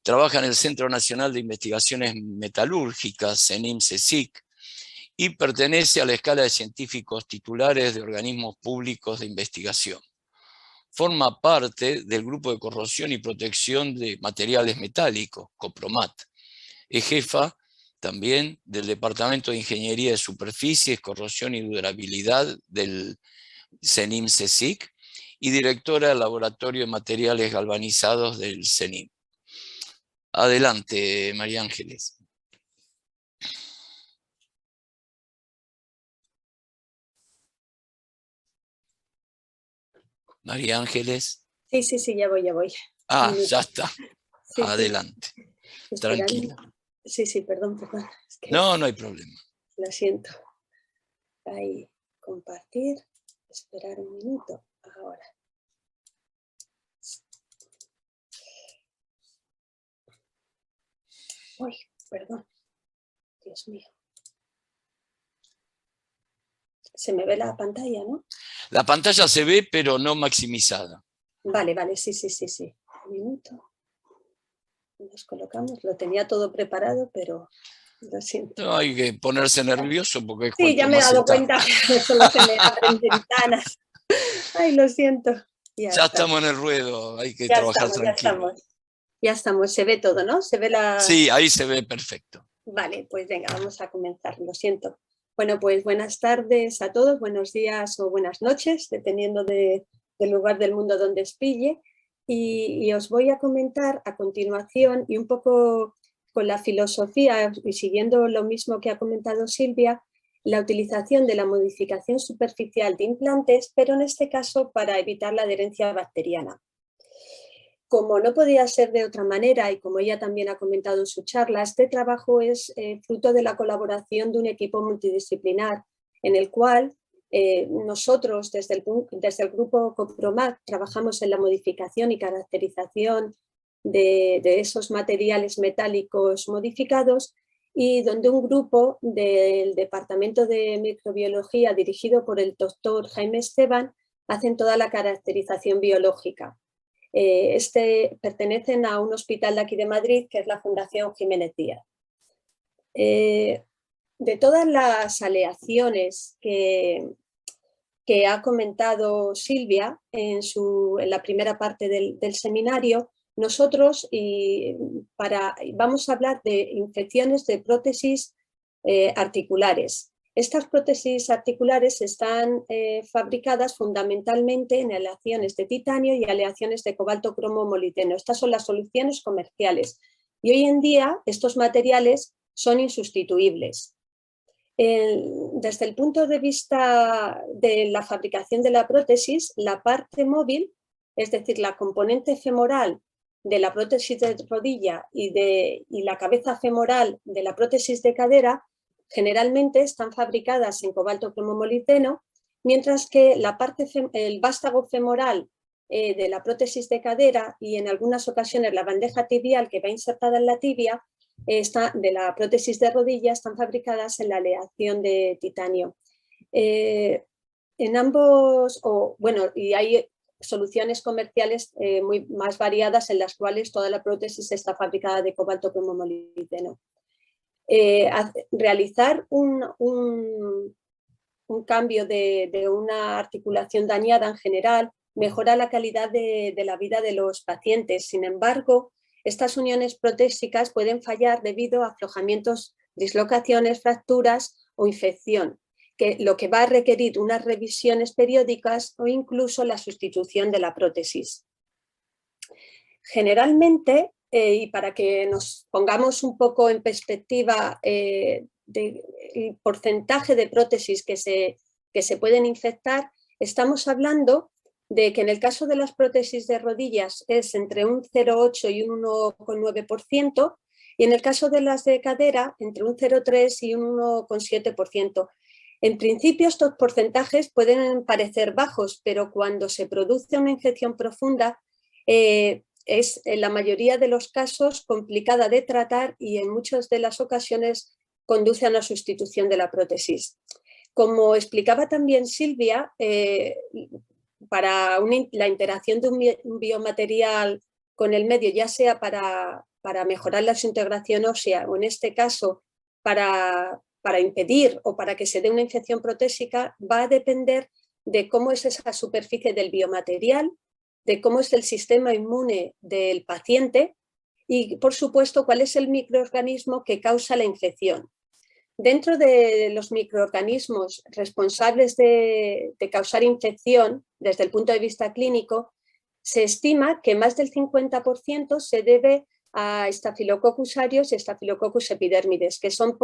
Trabaja en el Centro Nacional de Investigaciones Metalúrgicas, CENIM-CSIC, y pertenece a la escala de científicos titulares de organismos públicos de investigación. Forma parte del Grupo de Corrosión y Protección de Materiales Metálicos, COPROMAT. Es jefa también del Departamento de Ingeniería de Superficies, Corrosión y Durabilidad del CENIM-CSIC y directora del Laboratorio de Materiales Galvanizados del CENIM. Adelante, María Ángeles. María Ángeles. Sí, ya voy. Ah, ya está. Sí, adelante. sí. Tranquila. Sí, perdón. Es que No hay problema. lo siento. Ahí, compartir. Esperar un minuto. Ahora. Uy, perdón. Dios mío. Se me ve la pantalla, ¿no? La pantalla se ve, pero no maximizada. Vale, sí. Un minuto. Nos colocamos. Lo tenía todo preparado, pero lo siento. No hay que ponerse nervioso porque Sí, ya me he dado cuenta que solo se me abren ventanas. Ay, lo siento. Ya estamos en el ruedo, hay que ya trabajar tranquilo. Ya estamos, se ve todo, ¿no? Se ve la... Sí, ahí se ve perfecto. Vale, pues venga, vamos a comenzar, lo siento. Bueno, pues buenas tardes a todos, buenos días o buenas noches, dependiendo del lugar del mundo donde os pille. Y os voy a comentar a continuación, y un poco con la filosofía y siguiendo lo mismo que ha comentado Silvia, la utilización de la modificación superficial de implantes, pero en este caso para evitar la adherencia bacteriana. Como no podía ser de otra manera y como ella también ha comentado en su charla, este trabajo es fruto de la colaboración de un equipo multidisciplinar en el cual nosotros desde el grupo COPROMAT trabajamos en la modificación y caracterización de esos materiales metálicos modificados y donde un grupo del Departamento de Microbiología dirigido por el doctor Jaime Esteban hacen toda la caracterización biológica. Pertenecen a un hospital de aquí de Madrid que es la Fundación Jiménez Díaz. De todas las aleaciones que ha comentado Silvia en la primera parte del seminario, nosotros vamos a hablar de infecciones de prótesis articulares. Estas prótesis articulares están fabricadas fundamentalmente en aleaciones de titanio y aleaciones de cobalto cromo molibdeno. Estas son las soluciones comerciales. Y hoy en día estos materiales son insustituibles. Desde el punto de vista de la fabricación de la prótesis, la parte móvil, es decir, la componente femoral de la prótesis de rodilla y la cabeza femoral de la prótesis de cadera, generalmente están fabricadas en cobalto cromo molibdeno, mientras que el vástago femoral de la prótesis de cadera y en algunas ocasiones la bandeja tibial que va insertada en la tibia de la prótesis de rodilla están fabricadas en la aleación de titanio. En ambos, y hay soluciones comerciales más variadas en las cuales toda la prótesis está fabricada de cobalto cromo molibdeno. Realizar un cambio de una articulación dañada en general mejora la calidad de la vida de los pacientes. Sin embargo, estas uniones protésicas pueden fallar debido a aflojamientos, dislocaciones, fracturas o infección. lo que va a requerir unas revisiones periódicas o incluso la sustitución de la prótesis. Generalmente, y para que nos pongamos un poco en perspectiva el porcentaje de prótesis que se pueden infectar, estamos hablando de que en el caso de las prótesis de rodillas es entre un 0,8 y un 1,9%, y en el caso de las de cadera entre un 0,3 y un 1,7%. En principio estos porcentajes pueden parecer bajos, pero cuando se produce una infección profunda es en la mayoría de los casos complicada de tratar y en muchas de las ocasiones conduce a la sustitución de la prótesis. Como explicaba también Silvia, para la interacción de un biomaterial con el medio, ya sea para mejorar la integración ósea o en este caso para impedir o para que se dé una infección protésica, va a depender de cómo es esa superficie del biomaterial, de cómo es el sistema inmune del paciente y, por supuesto, cuál es el microorganismo que causa la infección. Dentro de los microorganismos responsables de causar infección, desde el punto de vista clínico, se estima que más del 50% se debe a Staphylococcus aureus y Staphylococcus epidermidis, que son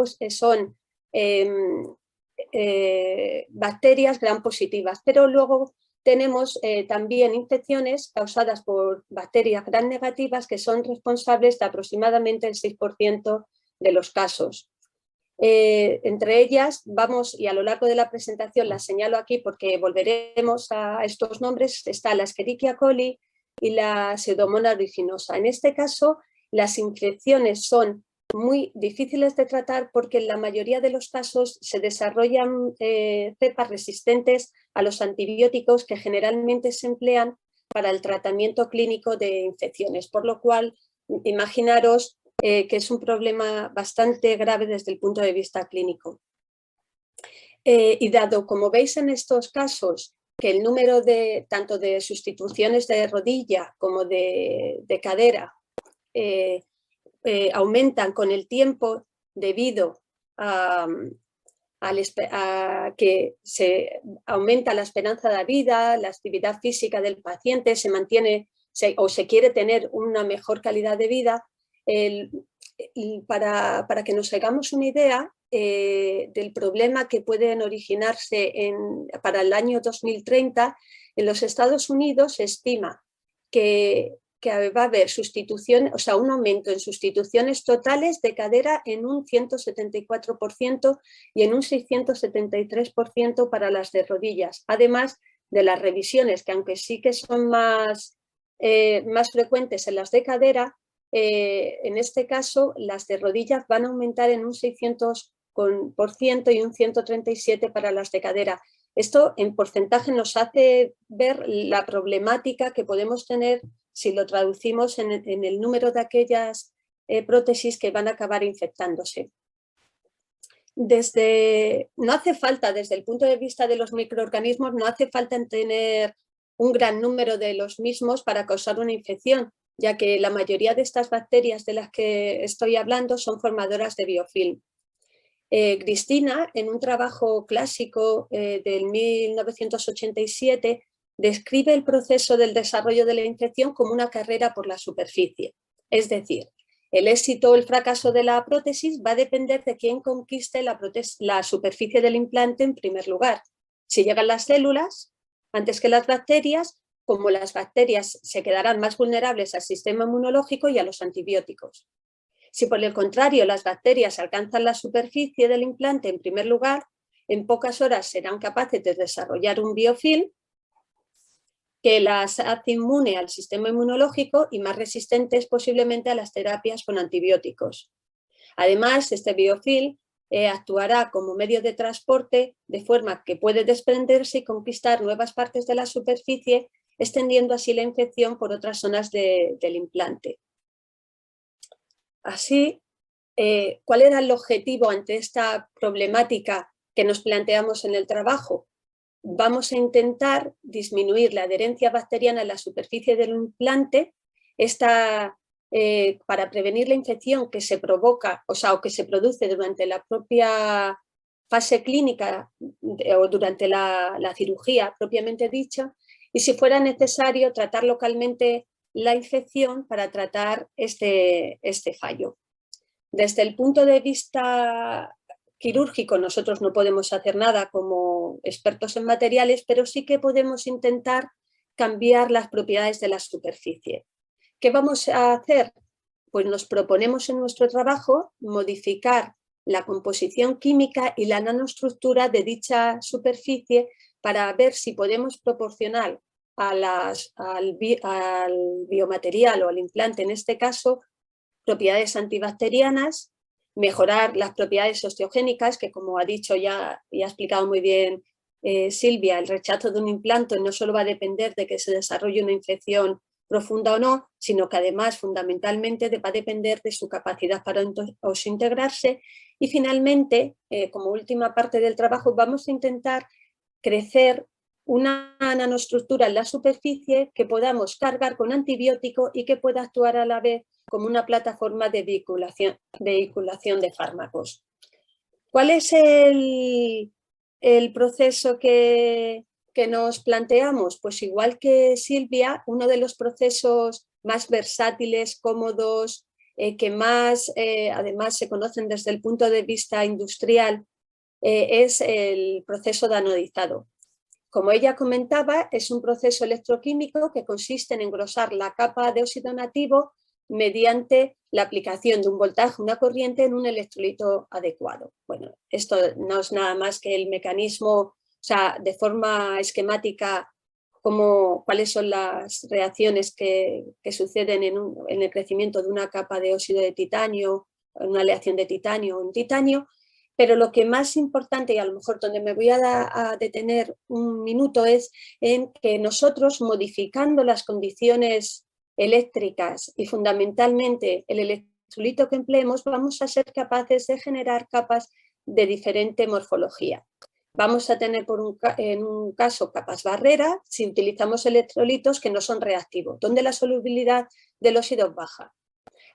bacterias gram positivas, pero luego tenemos también infecciones causadas por bacterias gram negativas que son responsables de aproximadamente el 6% de los casos. Entre ellas vamos, y a lo largo de la presentación las señalo aquí porque volveremos a estos nombres, está la Escherichia coli y la Pseudomonas aeruginosa. En este caso, las infecciones son muy difíciles de tratar porque en la mayoría de los casos se desarrollan cepas resistentes a los antibióticos que generalmente se emplean para el tratamiento clínico de infecciones, por lo cual imaginaros que es un problema bastante grave desde el punto de vista clínico. Y dado, como veis en estos casos, que el número tanto de sustituciones de rodilla como de cadera aumentan con el tiempo debido a que se aumenta la esperanza de vida, la actividad física del paciente, se mantiene o se quiere tener una mejor calidad de vida, para que nos hagamos una idea del problema que pueden originarse para el año 2030, en los Estados Unidos se estima que va a haber sustitución, o sea, un aumento en sustituciones totales de cadera en un 174% y en un 673% para las de rodillas, además de las revisiones, que aunque sí que son más frecuentes en las de cadera, en este caso las de rodillas van a aumentar en un 600% y un 137% para las de cadera. Esto en porcentaje nos hace ver la problemática que podemos tener si lo traducimos en el número de aquellas prótesis que van a acabar infectándose. No hace falta, desde el punto de vista de los microorganismos, no hace falta tener un gran número de los mismos para causar una infección, ya que la mayoría de estas bacterias de las que estoy hablando son formadoras de biofilm. Cristina, en un trabajo clásico del 1987, describe el proceso del desarrollo de la infección como una carrera por la superficie. Es decir, el éxito o el fracaso de la prótesis va a depender de quién conquiste la superficie del implante en primer lugar. Si llegan las células antes que las bacterias, como las bacterias se quedarán más vulnerables al sistema inmunológico y a los antibióticos. Si por el contrario las bacterias alcanzan la superficie del implante en primer lugar, en pocas horas serán capaces de desarrollar un biofilm que las hace inmune al sistema inmunológico y más resistentes posiblemente a las terapias con antibióticos. Además, este biofilm actuará como medio de transporte de forma que puede desprenderse y conquistar nuevas partes de la superficie, extendiendo así la infección por otras zonas del implante. Así, ¿cuál era el objetivo ante esta problemática que nos planteamos en el trabajo? Vamos a intentar disminuir la adherencia bacteriana en la superficie del implante, para prevenir la infección que se provoca, o que se produce durante la propia fase clínica o durante la cirugía propiamente dicha, y si fuera necesario tratar localmente la infección para tratar este fallo. Desde el punto de vista quirúrgico nosotros no podemos hacer nada como expertos en materiales, pero sí que podemos intentar cambiar las propiedades de la superficie. ¿Qué vamos a hacer? Pues nos proponemos en nuestro trabajo modificar la composición química y la nanoestructura de dicha superficie para ver si podemos proporcionar al biomaterial o al implante, en este caso, propiedades antibacterianas, mejorar las propiedades osteogénicas, que como ha dicho ya ha explicado muy bien Silvia, el rechazo de un implante no solo va a depender de que se desarrolle una infección profunda o no, sino que además fundamentalmente va a depender de su capacidad para integrarse. Y finalmente, como última parte del trabajo, vamos a intentar crecer una nanoestructura en la superficie que podamos cargar con antibiótico y que pueda actuar a la vez como una plataforma de vehiculación de fármacos. ¿Cuál es el proceso que nos planteamos? Pues igual que Silvia, uno de los procesos más versátiles, cómodos, que más además se conocen desde el punto de vista industrial, es el proceso de anodizado. Como ella comentaba, es un proceso electroquímico que consiste en engrosar la capa de óxido nativo mediante la aplicación de un voltaje, una corriente en un electrolito adecuado. Bueno, esto no es nada más que el mecanismo, o sea, de forma esquemática, cuáles son las reacciones que suceden en el crecimiento de una capa de óxido de titanio, una aleación de titanio o en titanio. Pero lo que más importante, y a lo mejor donde me voy a detener un minuto, es en que nosotros, modificando las condiciones eléctricas y fundamentalmente el electrolito que empleemos, vamos a ser capaces de generar capas de diferente morfología. Vamos a tener en un caso capas barrera si utilizamos electrolitos que no son reactivos, donde la solubilidad del óxido es baja.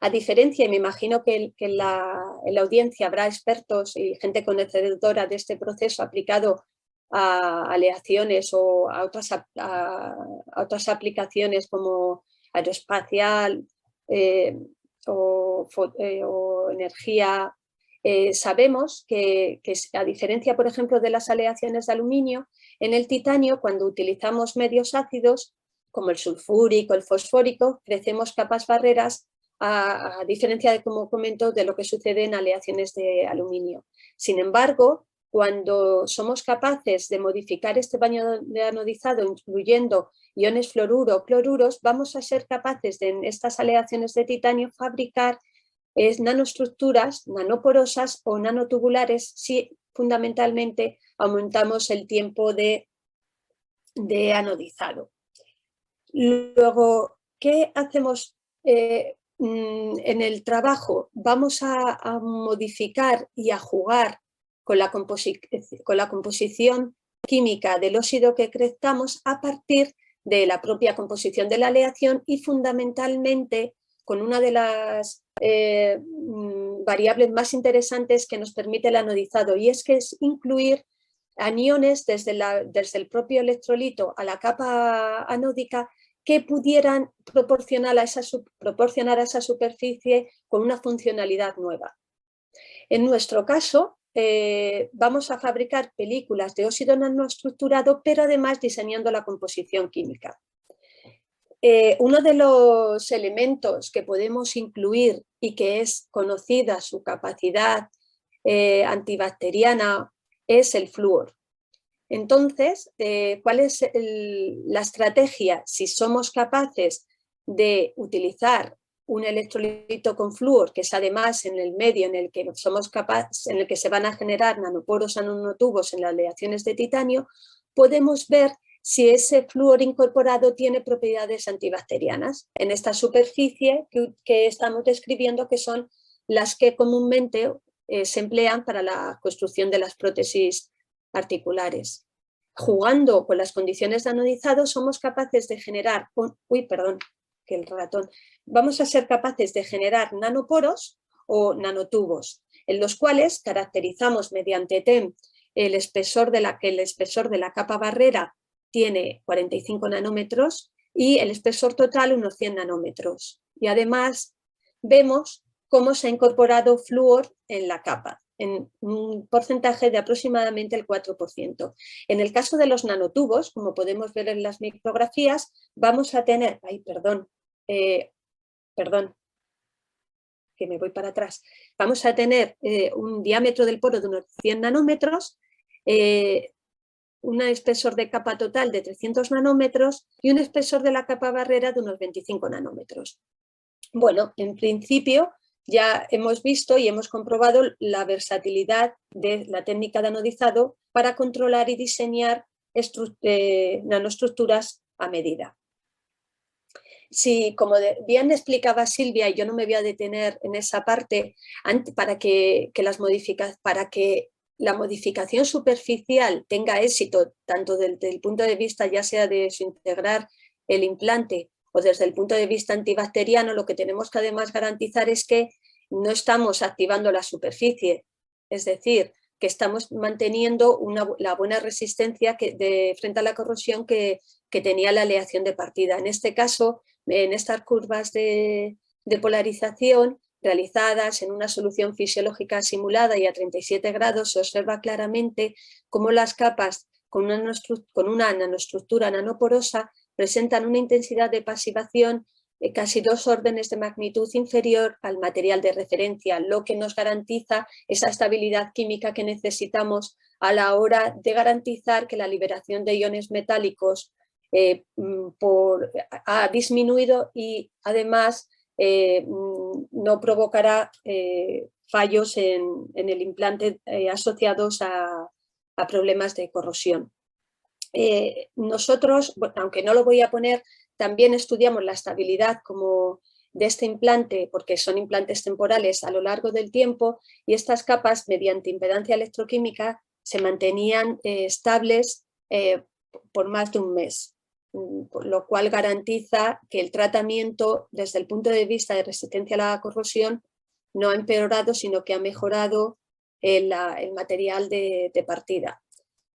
A diferencia, y me imagino que en la audiencia habrá expertos y gente conocedora de este proceso aplicado a aleaciones o a otras aplicaciones como aeroespacial o energía, sabemos que a diferencia, por ejemplo, de las aleaciones de aluminio, en el titanio, cuando utilizamos medios ácidos, como el sulfúrico, el fosfórico, crecemos capas barreras a diferencia de, como comento, de lo que sucede en aleaciones de aluminio. Sin embargo, cuando somos capaces de modificar este baño de anodizado incluyendo iones fluoruro o cloruros, vamos a ser capaces de en estas aleaciones de titanio fabricar nanoestructuras nanoporosas o nanotubulares si fundamentalmente aumentamos el tiempo de anodizado. Luego, ¿qué hacemos? En el trabajo vamos a modificar y a jugar con la composición química del óxido que crezcamos a partir de la propia composición de la aleación y fundamentalmente con una de las variables más interesantes que nos permite el anodizado, y es que es incluir aniones desde el propio electrolito a la capa anódica que pudieran proporcionar a esa superficie con una funcionalidad nueva. En nuestro caso, vamos a fabricar películas de óxido nanoestructurado, pero además diseñando la composición química. Uno de los elementos que podemos incluir y que es conocida su capacidad antibacteriana es el flúor. Entonces, ¿cuál es la estrategia? Si somos capaces de utilizar un electrolito con flúor, que es además en el medio en el que se van a generar nanoporos o nanotubos en las aleaciones de titanio, podemos ver si ese flúor incorporado tiene propiedades antibacterianas en esta superficie que estamos describiendo, que son las que comúnmente se emplean para la construcción de las prótesis articulares. Jugando con las condiciones de anodizado somos capaces de generar, vamos a ser capaces de generar nanoporos o nanotubos. en los cuales caracterizamos mediante TEM el espesor de la capa barrera tiene 45 nanómetros y el espesor total unos 100 nanómetros. Y además vemos cómo se ha incorporado flúor en la capa, en un porcentaje de aproximadamente el 4%. En el caso de los nanotubos, como podemos ver en las micrografías, vamos a tener, que me voy para atrás, vamos a tener un diámetro del poro de unos 100 nanómetros, un espesor de capa total de 300 nanómetros y un espesor de la capa barrera de unos 25 nanómetros. Bueno, en principio ya hemos visto y hemos comprobado la versatilidad de la técnica de anodizado para controlar y diseñar nanoestructuras a medida. Sí, como bien explicaba Silvia, y yo no me voy a detener en esa parte, para que la modificación superficial tenga éxito, tanto desde el punto de vista ya sea de integrar el implante o desde el punto de vista antibacteriano, lo que tenemos que además garantizar es que no estamos activando la superficie, es decir, que estamos manteniendo la buena resistencia frente a la corrosión que tenía la aleación de partida. En este caso, en estas curvas de polarización realizadas en una solución fisiológica simulada y a 37 grados, se observa claramente cómo las capas con una nanoestructura nanoporosa presentan una intensidad de pasivación casi 2 órdenes de magnitud inferior al material de referencia, lo que nos garantiza esa estabilidad química que necesitamos a la hora de garantizar que la liberación de iones metálicos ha disminuido y además no provocará fallos en el implante asociados a problemas de corrosión. Nosotros, aunque no lo voy a poner, también estudiamos la estabilidad de este implante, porque son implantes temporales a lo largo del tiempo, y estas capas, mediante impedancia electroquímica, se mantenían estables por más de un mes, lo cual garantiza que el tratamiento, desde el punto de vista de resistencia a la corrosión, no ha empeorado, sino que ha mejorado el material de partida.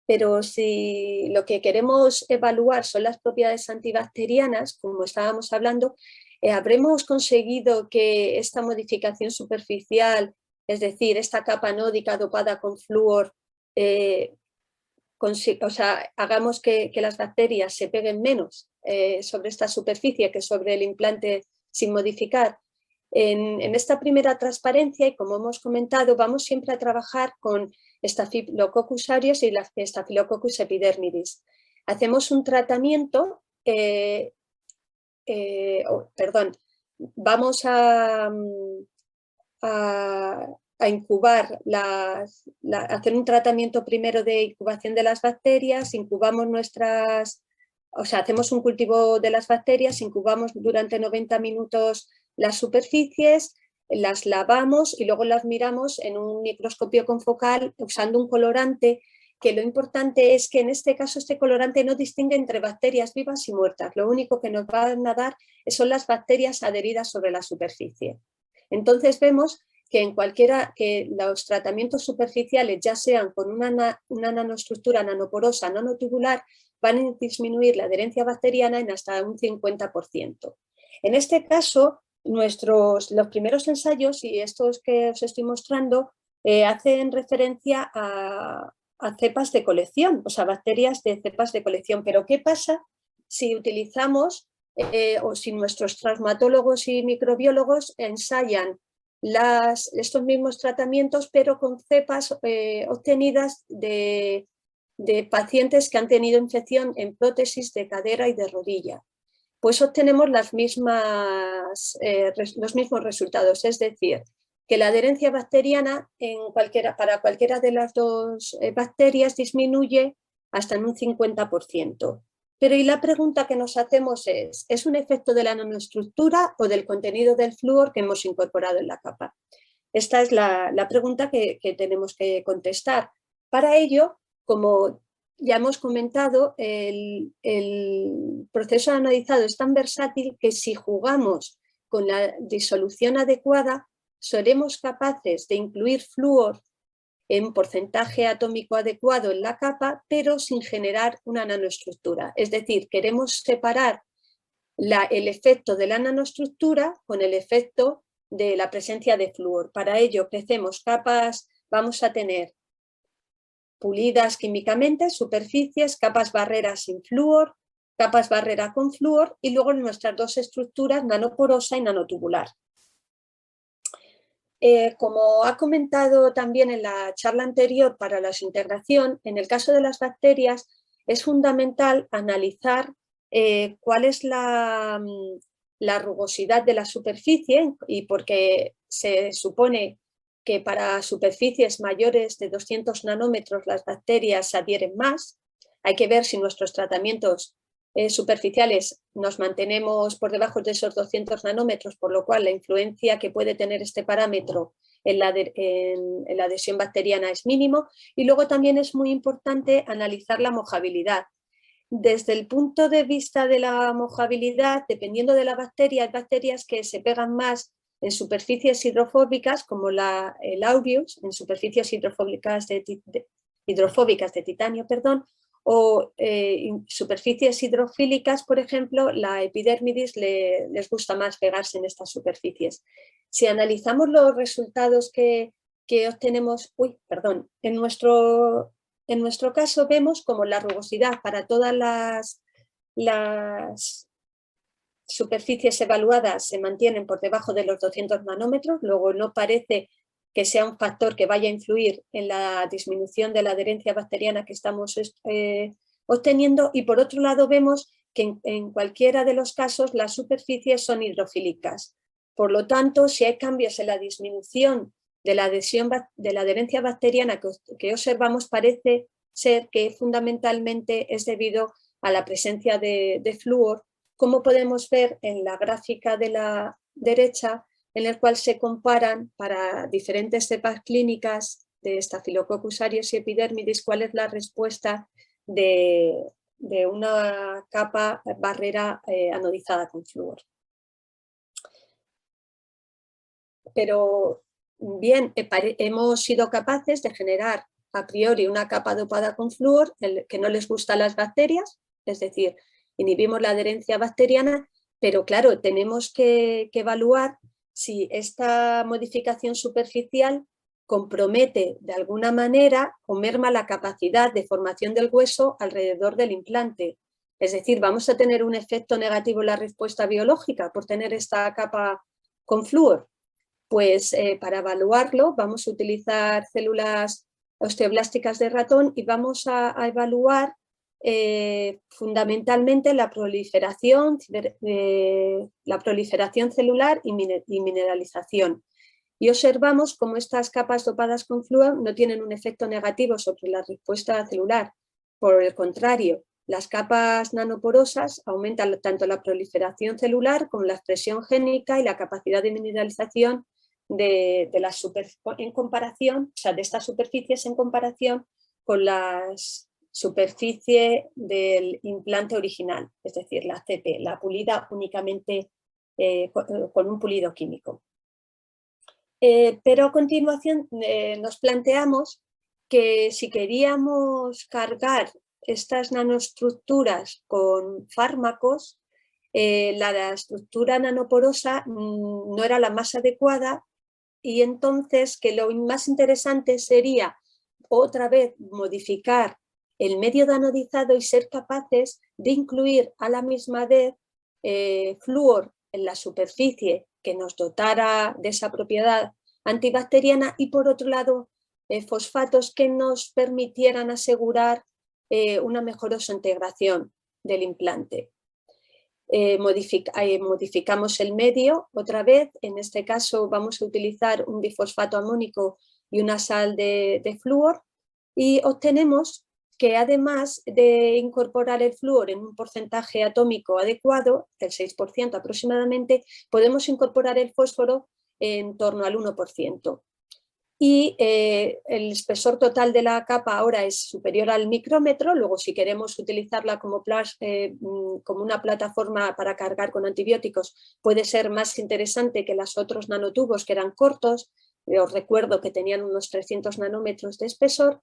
Pero si lo que queremos evaluar son las propiedades antibacterianas, como estábamos hablando, habremos conseguido que esta modificación superficial, es decir, esta capa anódica dopada con flúor, hagamos que las bacterias se peguen menos sobre esta superficie que sobre el implante sin modificar. En esta primera transparencia, y como hemos comentado, vamos siempre a trabajar con Staphylococcus aureus y la Staphylococcus epidermidis. Hacemos un tratamiento, vamos a incubar, hacer un tratamiento primero de incubación de las bacterias, incubamos hacemos un cultivo de las bacterias, incubamos durante 90 minutos las superficies, las lavamos y luego las miramos en un microscopio confocal usando un colorante, que lo importante es que en este caso este colorante no distingue entre bacterias vivas y muertas, lo único que nos van a dar son las bacterias adheridas sobre la superficie. Entonces vemos que que los tratamientos superficiales, ya sean con una nanoestructura nanoporosa, nanotubular, van a disminuir la adherencia bacteriana en hasta un 50%. En este caso, los primeros ensayos, y estos que os estoy mostrando, hacen referencia a cepas de colección, bacterias de cepas de colección. Pero ¿qué pasa si utilizamos o si nuestros traumatólogos y microbiólogos ensayan estos mismos tratamientos, pero con cepas obtenidas de pacientes que han tenido infección en prótesis de cadera y de rodilla? Pues obtenemos los mismos resultados, es decir, que la adherencia bacteriana para cualquiera de las dos bacterias disminuye hasta en un 50%. Pero y la pregunta que nos hacemos ¿es un efecto de la nanoestructura o del contenido del flúor que hemos incorporado en la capa? Esta es la pregunta que tenemos que contestar. Para ello, como ya hemos comentado, el proceso anodizado es tan versátil que si jugamos con la disolución adecuada seremos capaces de incluir flúor en porcentaje atómico adecuado en la capa, pero sin generar una nanoestructura. Es decir, queremos separar el efecto de la nanoestructura con el efecto de la presencia de flúor. Para ello crecemos capas, vamos a tener pulidas químicamente, superficies, capas barreras sin flúor, capas barrera con flúor y luego nuestras dos estructuras, nanoporosa y nanotubular. Como ha comentado también en la charla anterior para la desintegración, en el caso de las bacterias es fundamental analizar cuál es la rugosidad de la superficie, y porque se supone que para superficies mayores de 200 nanómetros las bacterias se adhieren más. Hay que ver si nuestros tratamientos superficiales nos mantenemos por debajo de esos 200 nanómetros, por lo cual la influencia que puede tener este parámetro en la adhesión bacteriana es mínimo. Y luego también es muy importante analizar la mojabilidad. Desde el punto de vista de la mojabilidad, dependiendo de la bacteria, hay bacterias que se pegan más en superficies hidrofóbicas, como el aureus, en superficies hidrofóbicas de titanio, o superficies hidrofílicas, por ejemplo, la epidermidis les gusta más pegarse en estas superficies. Si analizamos los resultados que obtenemos, en nuestro caso vemos como la rugosidad para todas las superficies evaluadas se mantienen por debajo de los 200 nanómetros, luego no parece que sea un factor que vaya a influir en la disminución de la adherencia bacteriana que estamos obteniendo, y por otro lado vemos que en cualquiera de los casos las superficies son hidrofílicas. Por lo tanto, si hay cambios en la disminución de la adherencia bacteriana que observamos, parece ser que fundamentalmente es debido a la presencia de flúor, como podemos ver en la gráfica de la derecha, en el cual se comparan para diferentes cepas clínicas de Staphylococcus aureus y epidermidis cuál es la respuesta de una capa barrera anodizada con flúor. Pero bien, hemos sido capaces de generar a priori una capa dopada con flúor que no les gusta a las bacterias, es decir, inhibimos la adherencia bacteriana, pero claro, tenemos que evaluar si esta modificación superficial compromete de alguna manera o merma la capacidad de formación del hueso alrededor del implante. Es decir, vamos a tener un efecto negativo en la respuesta biológica por tener esta capa con flúor. Pues para evaluarlo vamos a utilizar células osteoblásticas de ratón y vamos a evaluar fundamentalmente la proliferación celular y mineralización. Y observamos cómo estas capas dopadas con flúor no tienen un efecto negativo sobre la respuesta celular. Por el contrario, las capas nanoporosas aumentan tanto la proliferación celular como la expresión génica y la capacidad de mineralización de estas superficies en comparación con las superficie del implante original, es decir, la CP, la pulida únicamente con un pulido químico. Pero a continuación nos planteamos que si queríamos cargar estas nanoestructuras con fármacos, la estructura nanoporosa no era la más adecuada, y entonces que lo más interesante sería otra vez modificar el medio de anodizado y ser capaces de incluir a la misma vez flúor en la superficie que nos dotara de esa propiedad antibacteriana, y por otro lado fosfatos que nos permitieran asegurar una mejor integración del implante. Modificamos el medio otra vez, en este caso vamos a utilizar un difosfato amónico y una sal de flúor, y obtenemos que además de incorporar el flúor en un porcentaje atómico adecuado, del 6% aproximadamente, podemos incorporar el fósforo en torno al 1%. y el espesor total de la capa ahora es superior al micrómetro. Luego, si queremos utilizarla como una plataforma para cargar con antibióticos, puede ser más interesante que los otros nanotubos, que eran cortos. Os recuerdo que tenían unos 300 nanómetros de espesor,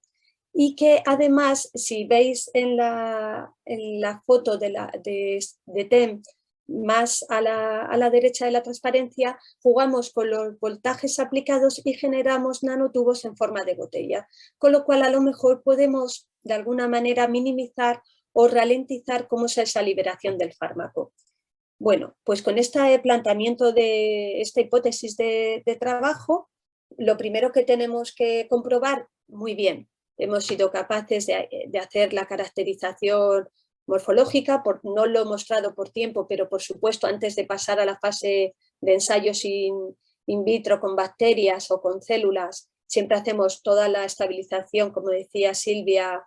y que además, si veis en la foto de TEM, más a la derecha de la transparencia, jugamos con los voltajes aplicados y generamos nanotubos en forma de botella, con lo cual a lo mejor podemos de alguna manera minimizar o ralentizar cómo es esa liberación del fármaco. Bueno, pues con este planteamiento de esta hipótesis de trabajo, lo primero que tenemos que comprobar, muy bien, hemos sido capaces de hacer la caracterización morfológica, no lo he mostrado por tiempo, pero por supuesto antes de pasar a la fase de ensayos in vitro con bacterias o con células, siempre hacemos toda la estabilización, como decía Silvia,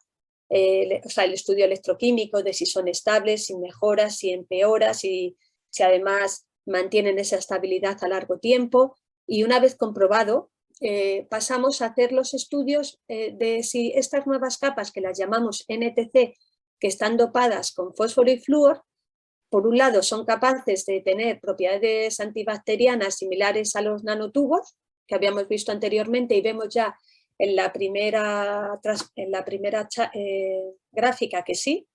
el estudio electroquímico de si son estables, si mejoran, si empeoran, si además mantienen esa estabilidad a largo tiempo. Y una vez comprobado, pasamos a hacer los estudios de si estas nuevas capas, que las llamamos NTC, que están dopadas con fósforo y flúor, por un lado son capaces de tener propiedades antibacterianas similares a los nanotubos que habíamos visto anteriormente, y vemos ya en la primera gráfica que sí,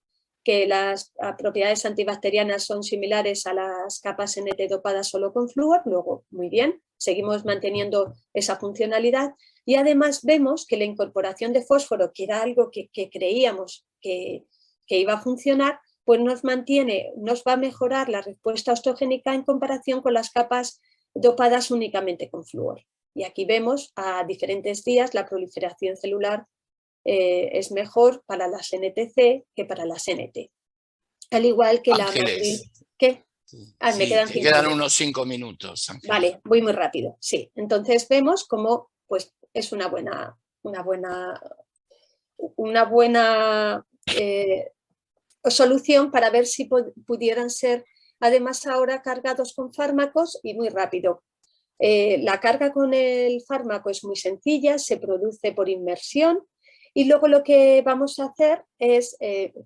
que las propiedades antibacterianas son similares a las capas NT dopadas solo con flúor. Luego, muy bien, seguimos manteniendo esa funcionalidad, y además vemos que la incorporación de fósforo, que era algo que creíamos que iba a funcionar, pues nos va a mejorar la respuesta osteogénica en comparación con las capas dopadas únicamente con flúor. Y aquí vemos a diferentes días la proliferación celular es mejor para las NTC que para las NT. Al igual que Ángeles. ¿Qué? Me quedan unos 5 minutos. Ángeles. Vale, voy muy rápido. Sí, entonces vemos cómo pues, es una buena solución para ver si pudieran ser además ahora cargados con fármacos, y muy rápido. La carga con el fármaco es muy sencilla, se produce por inmersión, y luego lo que vamos a hacer es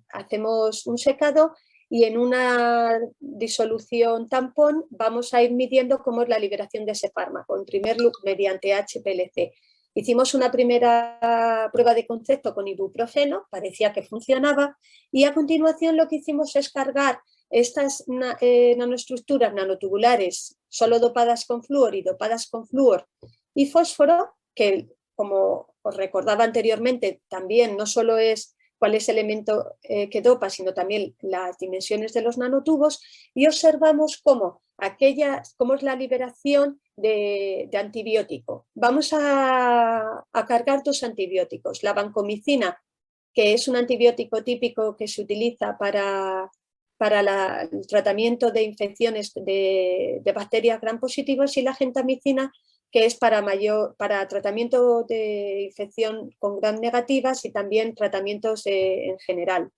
hacemos un secado, y en una disolución tampón vamos a ir midiendo cómo es la liberación de ese fármaco, en primer lugar mediante HPLC. Hicimos una primera prueba de concepto con ibuprofeno, parecía que funcionaba, y a continuación lo que hicimos es cargar estas nanoestructuras nanotubulares solo dopadas con flúor y dopadas con flúor y fósforo, que como os recordaba anteriormente, también no solo es cuál es el elemento que dopa, sino también las dimensiones de los nanotubos, y observamos cómo es la liberación de antibiótico. Vamos a cargar 2 antibióticos, la vancomicina, que es un antibiótico típico que se utiliza para el tratamiento de infecciones de bacterias gram positivas, y la gentamicina, que es para tratamiento de infección con gram negativas y también tratamientos en general.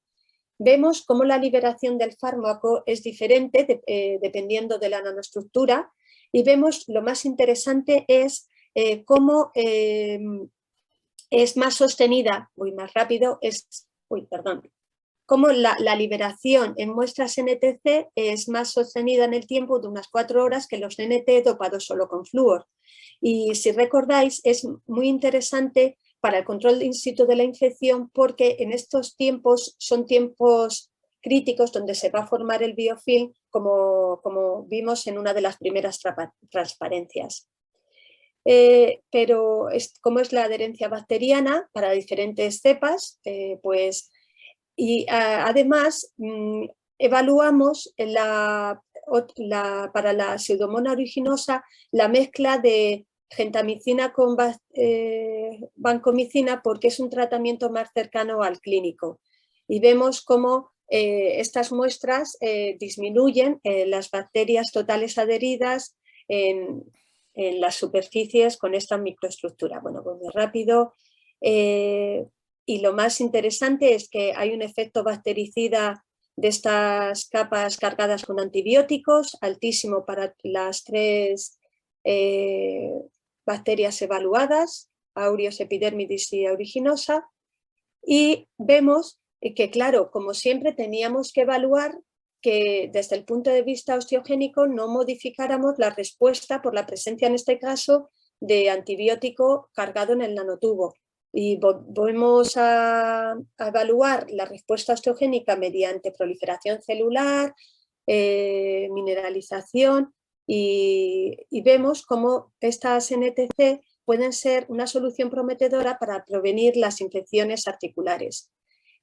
Vemos cómo la liberación del fármaco es diferente dependiendo de la nanoestructura, y vemos, lo más interesante es cómo es más sostenida, cómo la liberación en muestras NTC es más sostenida en el tiempo de unas 4 horas que los NT dopados solo con flúor. Y si recordáis, es muy interesante para el control in situ de la infección, porque en estos tiempos son tiempos críticos donde se va a formar el biofilm, como vimos en una de las primeras transparencias. Pero como es la adherencia bacteriana para diferentes cepas, además evaluamos para la pseudomonas aeruginosa la mezcla de gentamicina con vancomicina, porque es un tratamiento más cercano al clínico, y vemos cómo estas muestras disminuyen las bacterias totales adheridas en las superficies con esta microestructura. Bueno, pues muy rápido. Y lo más interesante es que hay un efecto bactericida de estas capas cargadas con antibióticos, altísimo para las 3 bacterias evaluadas, aureus epidermidis y aeruginosa, y vemos que, claro, como siempre teníamos que evaluar que desde el punto de vista osteogénico no modificáramos la respuesta por la presencia, en este caso, de antibiótico cargado en el nanotubo. Y volvemos a evaluar la respuesta osteogénica mediante proliferación celular, mineralización, y vemos cómo estas NTC pueden ser una solución prometedora para prevenir las infecciones articulares.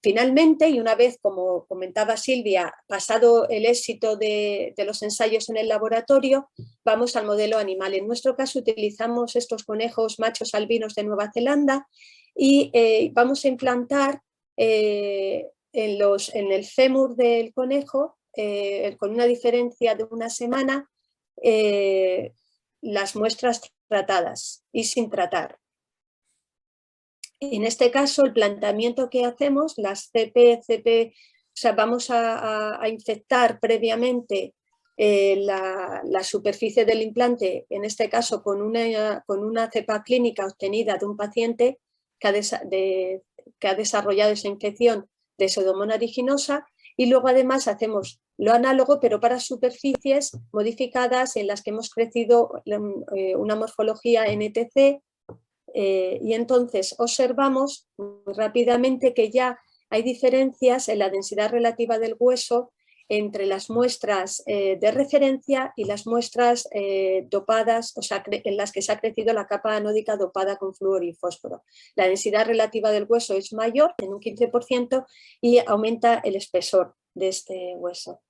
Finalmente, y una vez, como comentaba Silvia, pasado el éxito de los ensayos en el laboratorio, vamos al modelo animal. En nuestro caso utilizamos estos conejos machos albinos de Nueva Zelanda y vamos a implantar en el fémur del conejo, con una diferencia de una semana, las muestras tratadas y sin tratar. En este caso, el planteamiento que hacemos, las CP, o sea, vamos a infectar previamente la superficie del implante, en este caso con una cepa clínica obtenida de un paciente que ha desarrollado esa infección de Pseudomonas aeruginosa, y luego además hacemos lo análogo, pero para superficies modificadas en las que hemos crecido una morfología NTC. Y entonces observamos muy rápidamente que ya hay diferencias en la densidad relativa del hueso entre las muestras de referencia y las muestras dopadas, o sea, en las que se ha crecido la capa anódica dopada con flúor y fósforo. La densidad relativa del hueso es mayor, en un 15%, y aumenta el espesor de este hueso.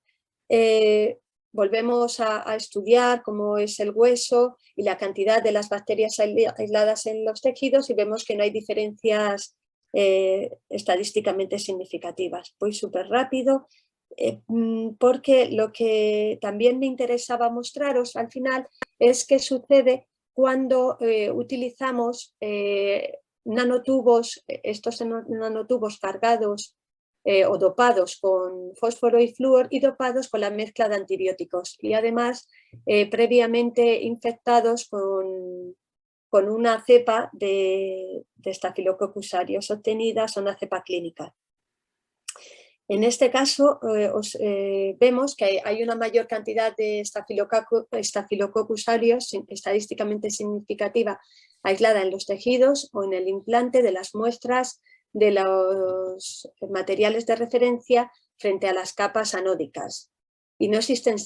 Volvemos a estudiar cómo es el hueso y la cantidad de las bacterias aisladas en los tejidos, y vemos que no hay diferencias estadísticamente significativas. Voy súper rápido porque lo que también me interesaba mostraros al final es qué sucede cuando utilizamos nanotubos, estos nanotubos cargados o dopados con fósforo y flúor y dopados con la mezcla de antibióticos, y además previamente infectados con una cepa de Staphylococcus aureus obtenidas, una cepa clínica. En este caso vemos que hay una mayor cantidad de Staphylococcus aureus estadísticamente significativa aislada en los tejidos o en el implante de las muestras de los materiales de referencia frente a las capas anódicas. Y no existen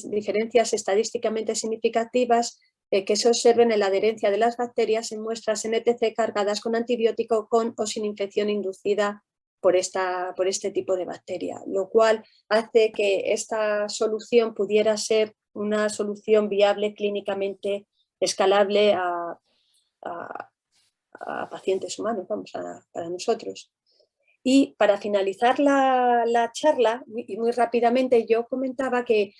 diferencias estadísticamente significativas que se observen en la adherencia de las bacterias en muestras NTC cargadas con antibiótico con o sin infección inducida por este tipo de bacteria, lo cual hace que esta solución pudiera ser una solución viable clínicamente escalable a pacientes humanos, vamos, para nosotros. Y para finalizar la charla, y muy rápidamente, yo comentaba que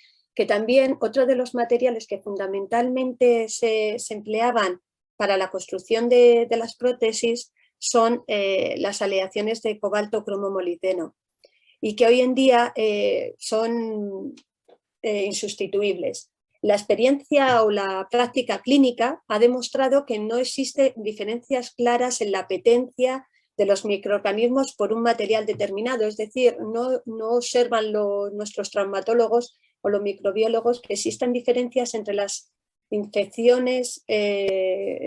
también otro de los materiales que fundamentalmente se empleaban para la construcción de las prótesis son las aleaciones de cobalto cromo-molibdeno, y que hoy en día son insustituibles. La experiencia o la práctica clínica ha demostrado que no existen diferencias claras en la apetencia de los microorganismos por un material determinado, es decir, no observan nuestros traumatólogos o los microbiólogos que existan diferencias entre las infecciones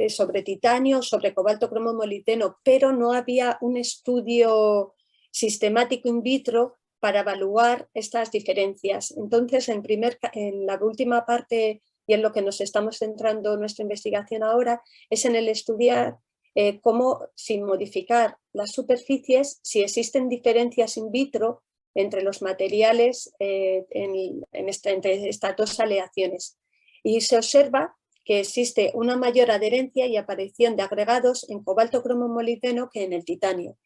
sobre titanio, sobre cobalto cromo-molibdeno, pero no había un estudio sistemático in vitro para evaluar estas diferencias. Entonces, en la última parte, y en lo que nos estamos centrando nuestra investigación ahora, es en el estudiar cómo, sin modificar las superficies, si existen diferencias in vitro entre los materiales entre estas dos aleaciones. Y se observa que existe una mayor adherencia y aparición de agregados en cobalto cromo-molibdeno que en el titanio,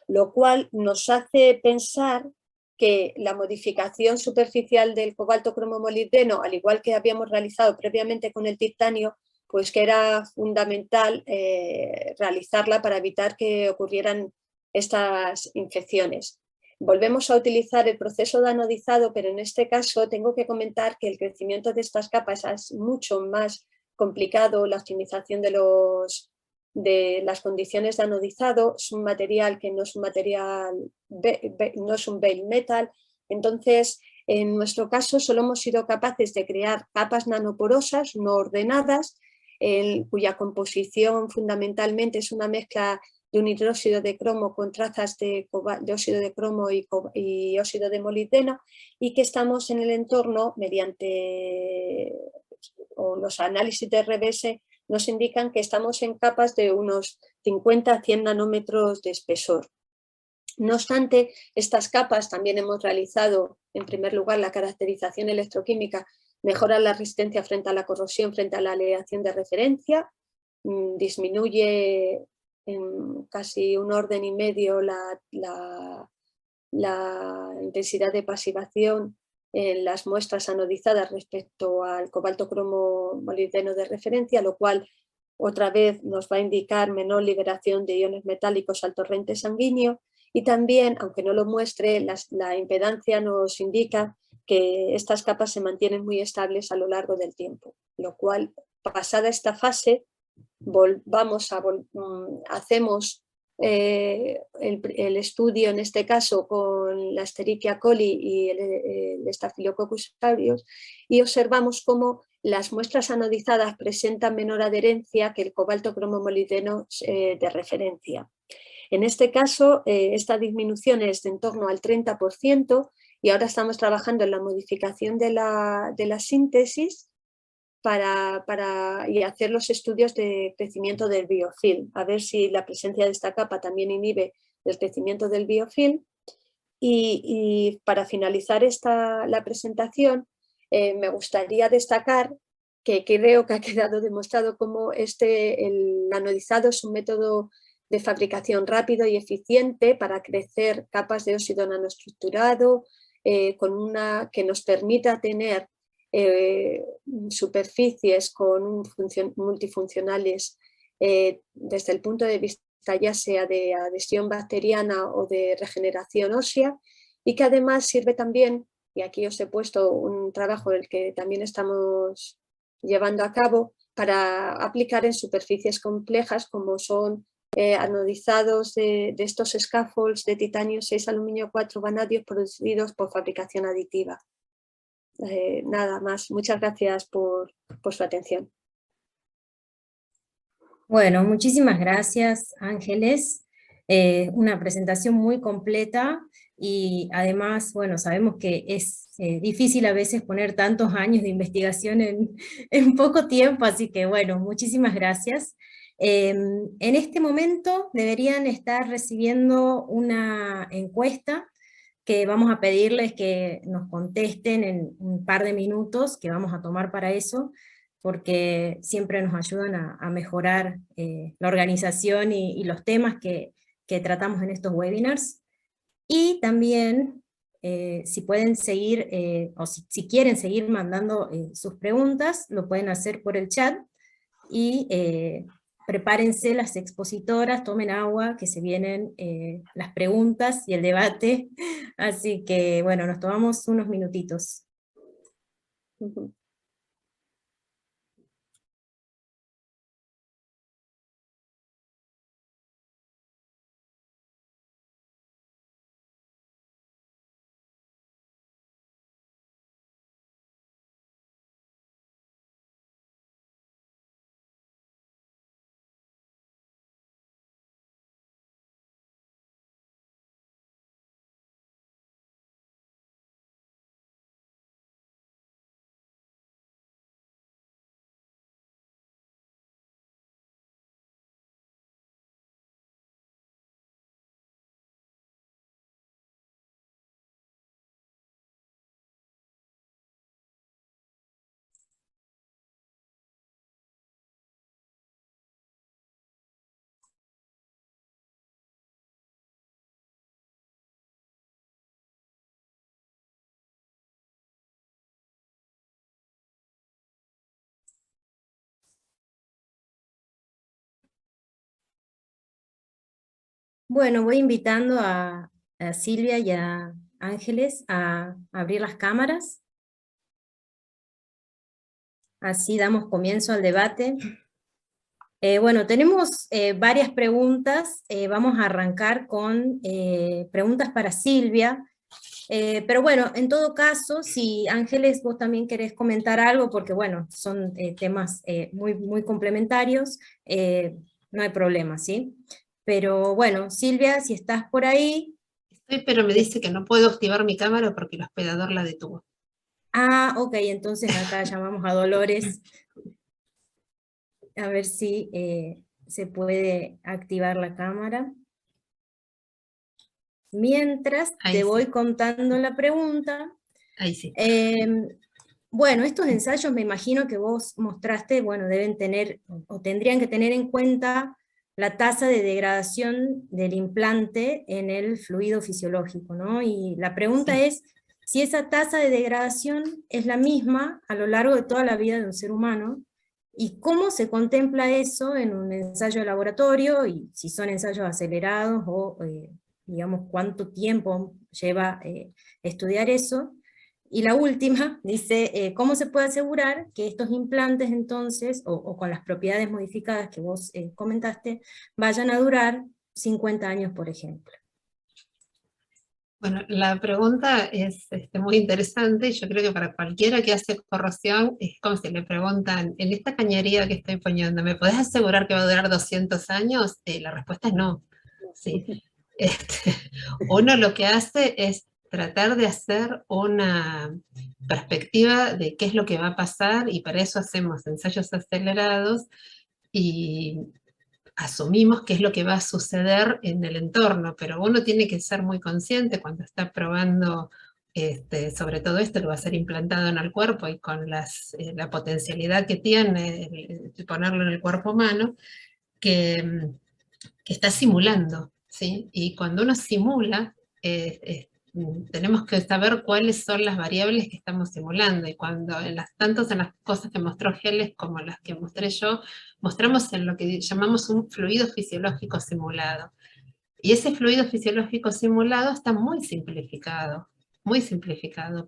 lo cual nos hace pensar que la modificación superficial del cobalto cromo-molibdeno, al igual que habíamos realizado previamente con el titanio, pues que era fundamental realizarla para evitar que ocurrieran estas infecciones. Volvemos a utilizar el proceso de anodizado, pero en este caso tengo que comentar que el crecimiento de estas capas es mucho más complicado, la optimización de los de las condiciones de anodizado. Es un material que no es un material, no es un bale metal. Entonces, en nuestro caso solo hemos sido capaces de crear capas nanoporosas no ordenadas, cuya composición fundamentalmente es una mezcla de un hidróxido de cromo con trazas de óxido de cromo y óxido de molibdeno, y que estamos en el entorno mediante los análisis de RBS nos indican que estamos en capas de unos 50 a 100 nanómetros de espesor. No obstante, estas capas también hemos realizado, en primer lugar, la caracterización electroquímica, mejora la resistencia frente a la corrosión, frente a la aleación de referencia, disminuye en casi un orden y medio la intensidad de pasivación en las muestras anodizadas respecto al cobalto cromo molibdeno de referencia, lo cual otra vez nos va a indicar menor liberación de iones metálicos al torrente sanguíneo, y también, aunque no lo muestre, la impedancia nos indica que estas capas se mantienen muy estables a lo largo del tiempo, lo cual, pasada esta fase, hacemos el estudio, en este caso con la Escherichia coli y el Staphylococcus aureus, y observamos cómo las muestras anodizadas presentan menor adherencia que el cobalto cromo molibdeno de referencia. En este caso, esta disminución es de en torno al 30%, y ahora estamos trabajando en la modificación de la síntesis y hacer los estudios de crecimiento del biofilm, a ver si la presencia de esta capa también inhibe el crecimiento del biofilm. Y para finalizar la presentación, me gustaría destacar que creo que ha quedado demostrado cómo el anodizado es un método de fabricación rápido y eficiente para crecer capas de óxido nanoestructurado, que nos permita tener superficies multifuncionales desde el punto de vista ya sea de adhesión bacteriana o de regeneración ósea, y que además sirve también, y aquí os he puesto un trabajo en el que también estamos llevando a cabo, para aplicar en superficies complejas como son anodizados de estos scaffolds de titanio 6 aluminio 4 vanadios producidos por fabricación aditiva. Nada más, muchas gracias por su atención. Bueno, muchísimas gracias, Ángeles. Una presentación muy completa, y además, bueno, sabemos que es difícil a veces poner tantos años de investigación en poco tiempo, así que bueno, muchísimas gracias. En este momento deberían estar recibiendo una encuesta que vamos a pedirles que nos contesten en un par de minutos, que vamos a tomar para eso, porque siempre nos ayudan a mejorar la organización y los temas que tratamos en estos webinars. Y también, si pueden seguir, o si quieren seguir mandando sus preguntas, lo pueden hacer por el chat, y prepárense las expositoras, tomen agua, que se vienen las preguntas y el debate, así que bueno, nos tomamos unos minutitos. Bueno, voy invitando a Silvia y a Ángeles a abrir las cámaras. Así damos comienzo al debate. Bueno, tenemos varias preguntas. Vamos a arrancar con preguntas para Silvia. Pero bueno, en todo caso, si Ángeles vos también querés comentar algo, porque bueno, son temas muy complementarios, no hay problema, ¿sí? Pero bueno, Silvia, si estás por ahí. Estoy, pero me dice que no puedo activar mi cámara porque el hospedador la detuvo. Ah, ok, entonces acá llamamos a Dolores. A ver si se puede activar la cámara. Mientras Ahí te voy sí. contando la pregunta. Ahí sí. Bueno, estos ensayos me imagino que vos mostraste, bueno, deben tener o tendrían que tener en cuenta la tasa de degradación del implante en el fluido fisiológico, ¿no? Y la pregunta es si esa tasa de degradación es la misma a lo largo de toda la vida de un ser humano, y cómo se contempla eso en un ensayo de laboratorio, y si son ensayos acelerados, o digamos cuánto tiempo lleva estudiar eso. Y la última dice, ¿cómo se puede asegurar que estos implantes entonces, o con las propiedades modificadas que vos comentaste, vayan a durar 50 años, por ejemplo? Bueno, la pregunta es muy interesante, y yo creo que para cualquiera que hace corrosión es como si le preguntan, en esta cañería que estoy poniendo, ¿me podés asegurar que va a durar 200 años? La respuesta es no. Sí. Uno lo que hace es tratar de hacer una perspectiva de qué es lo que va a pasar, y para eso hacemos ensayos acelerados y asumimos qué es lo que va a suceder en el entorno, pero uno tiene que ser muy consciente cuando está probando sobre todo esto que va a ser implantado en el cuerpo y con la potencialidad que tiene ponerlo en el cuerpo humano, que está simulando, ¿sí? Y cuando uno simula, tenemos que saber cuáles son las variables que estamos simulando, y cuando tanto en las cosas que mostró Geles como las que mostré yo, mostramos en lo que llamamos un fluido fisiológico simulado. Y ese fluido fisiológico simulado está muy simplificado,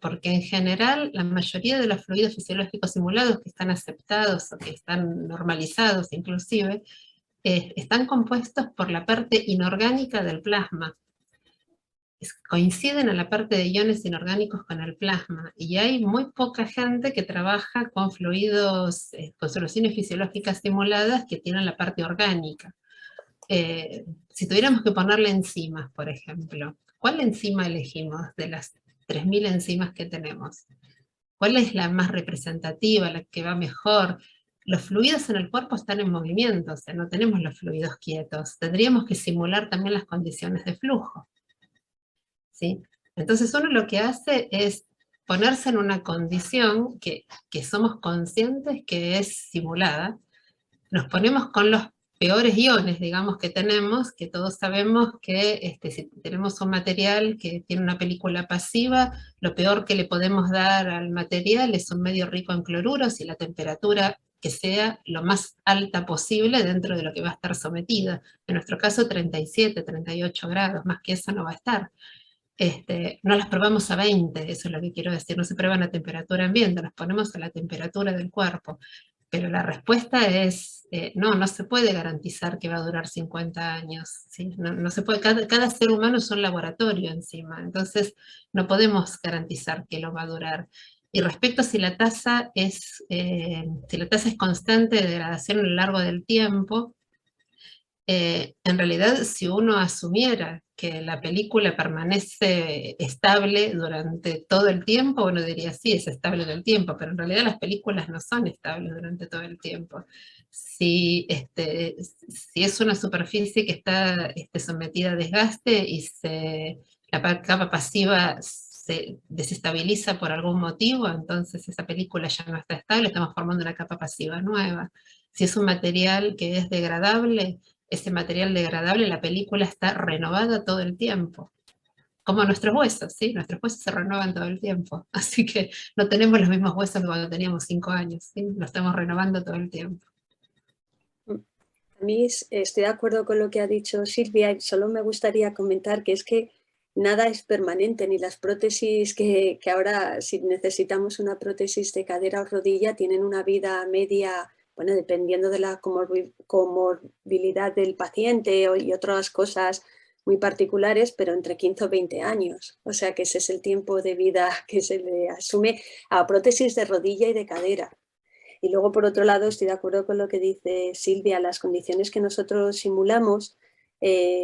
porque en general la mayoría de los fluidos fisiológicos simulados que están aceptados o que están normalizados inclusive, están compuestos por la parte inorgánica del plasma. Coinciden a la parte de iones inorgánicos con el plasma, y hay muy poca gente que trabaja con fluidos, con soluciones fisiológicas simuladas que tienen la parte orgánica. Si tuviéramos que ponerle enzimas, por ejemplo, ¿cuál enzima elegimos de las 3000 enzimas que tenemos? ¿Cuál es la más representativa, la que va mejor? Los fluidos en el cuerpo están en movimiento, o sea, no tenemos los fluidos quietos. Tendríamos que simular también las condiciones de flujo, ¿sí? Entonces uno lo que hace es ponerse en una condición que somos conscientes que es simulada. Nos ponemos con los peores iones, digamos, que tenemos, que todos sabemos que si tenemos un material que tiene una película pasiva, lo peor que le podemos dar al material es un medio rico en cloruros, y la temperatura que sea lo más alta posible dentro de lo que va a estar sometida. En nuestro caso 37, 38 grados, más que eso no va a estar. No las probamos a 20, eso es lo que quiero decir, no se prueban a temperatura ambiente, las ponemos a la temperatura del cuerpo. Pero la respuesta es, no se puede garantizar que va a durar 50 años, ¿sí? No se puede, cada ser humano es un laboratorio encima, entonces no podemos garantizar que lo va a durar. Y respecto a si la tasa es constante de degradación a lo largo del tiempo, en realidad, si uno asumiera que la película permanece estable durante todo el tiempo, uno diría, sí, es estable en el tiempo, pero en realidad las películas no son estables durante todo el tiempo. Si es una superficie que está sometida a desgaste y la capa pasiva se desestabiliza por algún motivo, entonces esa película ya no está estable, estamos formando una capa pasiva nueva. Si es un material que es degradable, ese material degradable, la película está renovada todo el tiempo. Como nuestros huesos, ¿sí? Nuestros huesos se renuevan todo el tiempo. Así que no tenemos los mismos huesos que cuando teníamos 5 años, ¿sí? Lo estamos renovando todo el tiempo. A mí estoy de acuerdo con lo que ha dicho Silvia, y solo me gustaría comentar que es que nada es permanente, ni las prótesis que ahora, si necesitamos una prótesis de cadera o rodilla, tienen una vida media bueno, dependiendo de la comorbilidad del paciente y otras cosas muy particulares, pero entre 15 o 20 años. O sea que ese es el tiempo de vida que se le asume a prótesis de rodilla y de cadera. Y luego, por otro lado, estoy de acuerdo con lo que dice Silvia, las condiciones que nosotros simulamos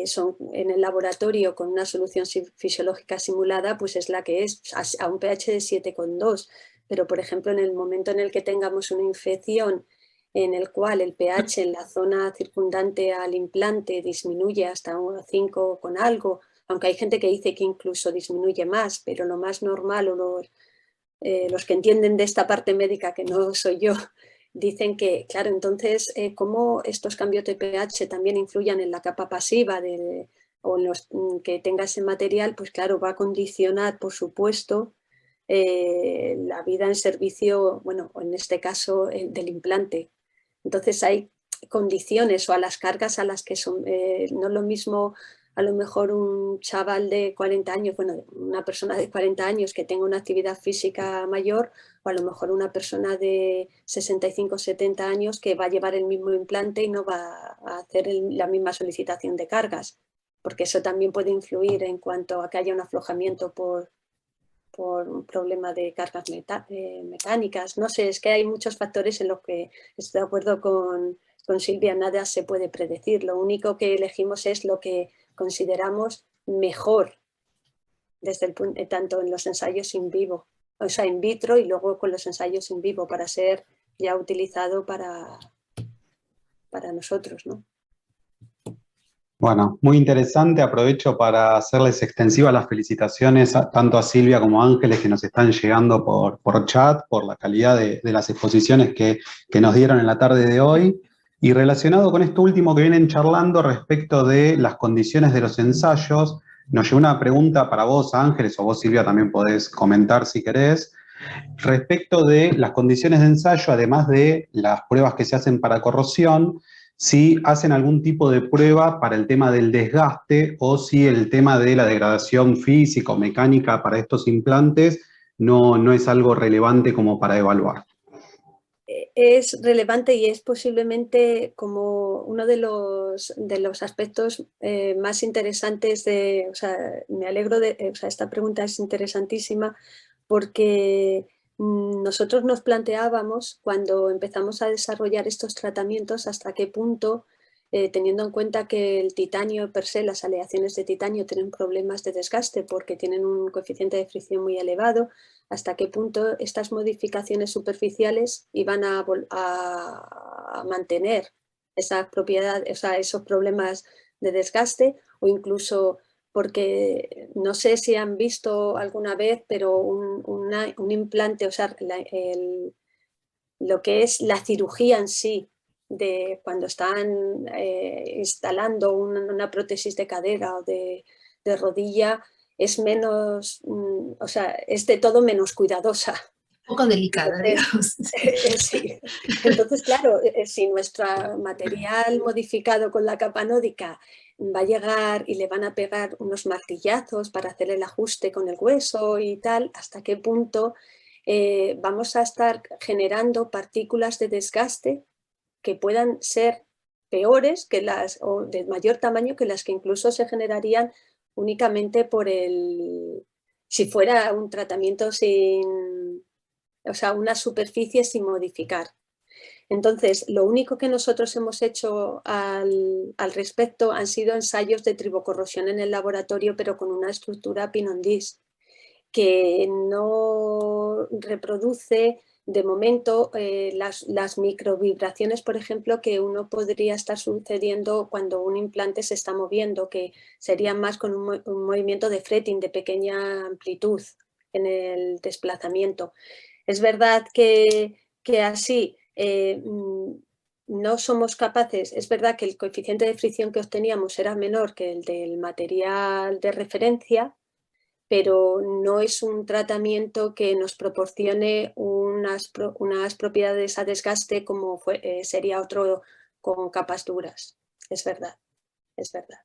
son en el laboratorio con una solución fisiológica simulada, pues es la que es, a un pH de 7,2. Pero, por ejemplo, en el momento en el que tengamos una infección en el cual el pH en la zona circundante al implante disminuye hasta un 5 con algo, aunque hay gente que dice que incluso disminuye más, pero lo más normal o los que entienden de esta parte médica, que no soy yo, dicen que, claro, entonces, cómo estos cambios de pH también influyan en la capa pasiva o en los que tenga ese material, pues claro, va a condicionar, por supuesto, la vida en servicio, bueno, en este caso, del implante. Entonces hay condiciones o a las cargas a las que son, no es lo mismo a lo mejor un chaval de 40 años, bueno, una persona de 40 años que tenga una actividad física mayor, o a lo mejor una persona de 65 o 70 años que va a llevar el mismo implante y no va a hacer la misma solicitación de cargas, porque eso también puede influir en cuanto a que haya un aflojamiento por un problema de cargas mecánicas. No sé, es que hay muchos factores en los que estoy de acuerdo con Silvia, nada se puede predecir. Lo único que elegimos es lo que consideramos mejor desde el punto, tanto en los ensayos in vivo, o sea, in vitro y luego con los ensayos in vivo para ser ya utilizado para nosotros, ¿no? Bueno, muy interesante. Aprovecho para hacerles extensivas las felicitaciones tanto a Silvia como a Ángeles que nos están llegando por chat, por la calidad de las exposiciones que nos dieron en la tarde de hoy. Y relacionado con esto último que vienen charlando respecto de las condiciones de los ensayos, nos llegó una pregunta para vos, Ángeles, o vos, Silvia, también podés comentar si querés, respecto de las condiciones de ensayo, además de las pruebas que se hacen para corrosión, si hacen algún tipo de prueba para el tema del desgaste o si el tema de la degradación física o mecánica para estos implantes no es algo relevante como para evaluar. Es relevante y es posiblemente como uno de los aspectos más interesantes o sea, me alegro o sea, esta pregunta es interesantísima porque nosotros nos planteábamos cuando empezamos a desarrollar estos tratamientos hasta qué punto, teniendo en cuenta que el titanio per se, las aleaciones de titanio tienen problemas de desgaste porque tienen un coeficiente de fricción muy elevado, hasta qué punto estas modificaciones superficiales iban a mantener esas propiedades, o sea, esos problemas de desgaste o incluso porque no sé si han visto alguna vez, pero un implante, o sea, lo que es la cirugía en sí, de cuando están instalando una prótesis de cadera o de rodilla, es menos, o sea, es de todo menos cuidadosa. Un poco delicada, digamos. Sí. Entonces, claro, si nuestro material modificado con la capa nódica va a llegar y le van a pegar unos martillazos para hacer el ajuste con el hueso y tal, ¿hasta qué punto vamos a estar generando partículas de desgaste que puedan ser peores que o de mayor tamaño que las que incluso se generarían únicamente si fuera un tratamiento sin, o sea, una superficie sin modificar? Entonces, lo único que nosotros hemos hecho al respecto han sido ensayos de tribocorrosión en el laboratorio, pero con una estructura pin-on-disc, que no reproduce de momento las microvibraciones, por ejemplo, que uno podría estar sucediendo cuando un implante se está moviendo, que sería más con un movimiento de fretting de pequeña amplitud en el desplazamiento. Es verdad que así no somos capaces, es verdad que el coeficiente de fricción que obteníamos era menor que el del material de referencia, pero no es un tratamiento que nos proporcione unas propiedades a desgaste como sería otro con capas duras. Es verdad, es verdad.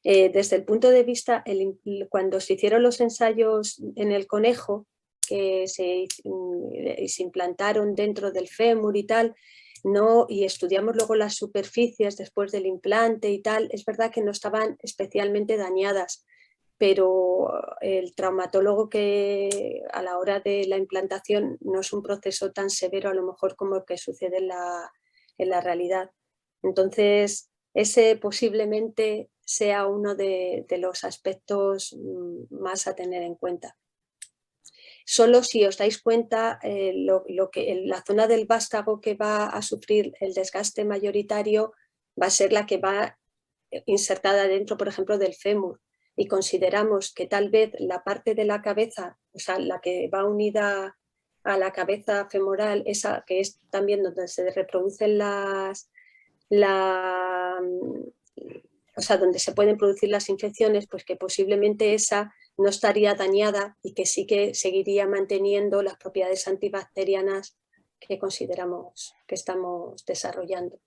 Desde el punto de vista, cuando se hicieron los ensayos en el conejo, que se implantaron dentro del fémur y tal, no, y estudiamos luego las superficies después del implante y tal, es verdad que no estaban especialmente dañadas, pero el traumatólogo que a la hora de la implantación no es un proceso tan severo a lo mejor como el que sucede en la realidad. Entonces, ese posiblemente sea uno de los aspectos más a tener en cuenta. Solo si os dais cuenta, la zona del vástago que va a sufrir el desgaste mayoritario va a ser la que va insertada dentro, por ejemplo, del fémur. Y consideramos que tal vez la parte de la cabeza, o sea, la que va unida a la cabeza femoral, esa que es también donde se reproducen o sea, donde se pueden producir las infecciones, pues que posiblemente esa no estaría dañada y que sí que seguiría manteniendo las propiedades antibacterianas que consideramos que estamos desarrollando.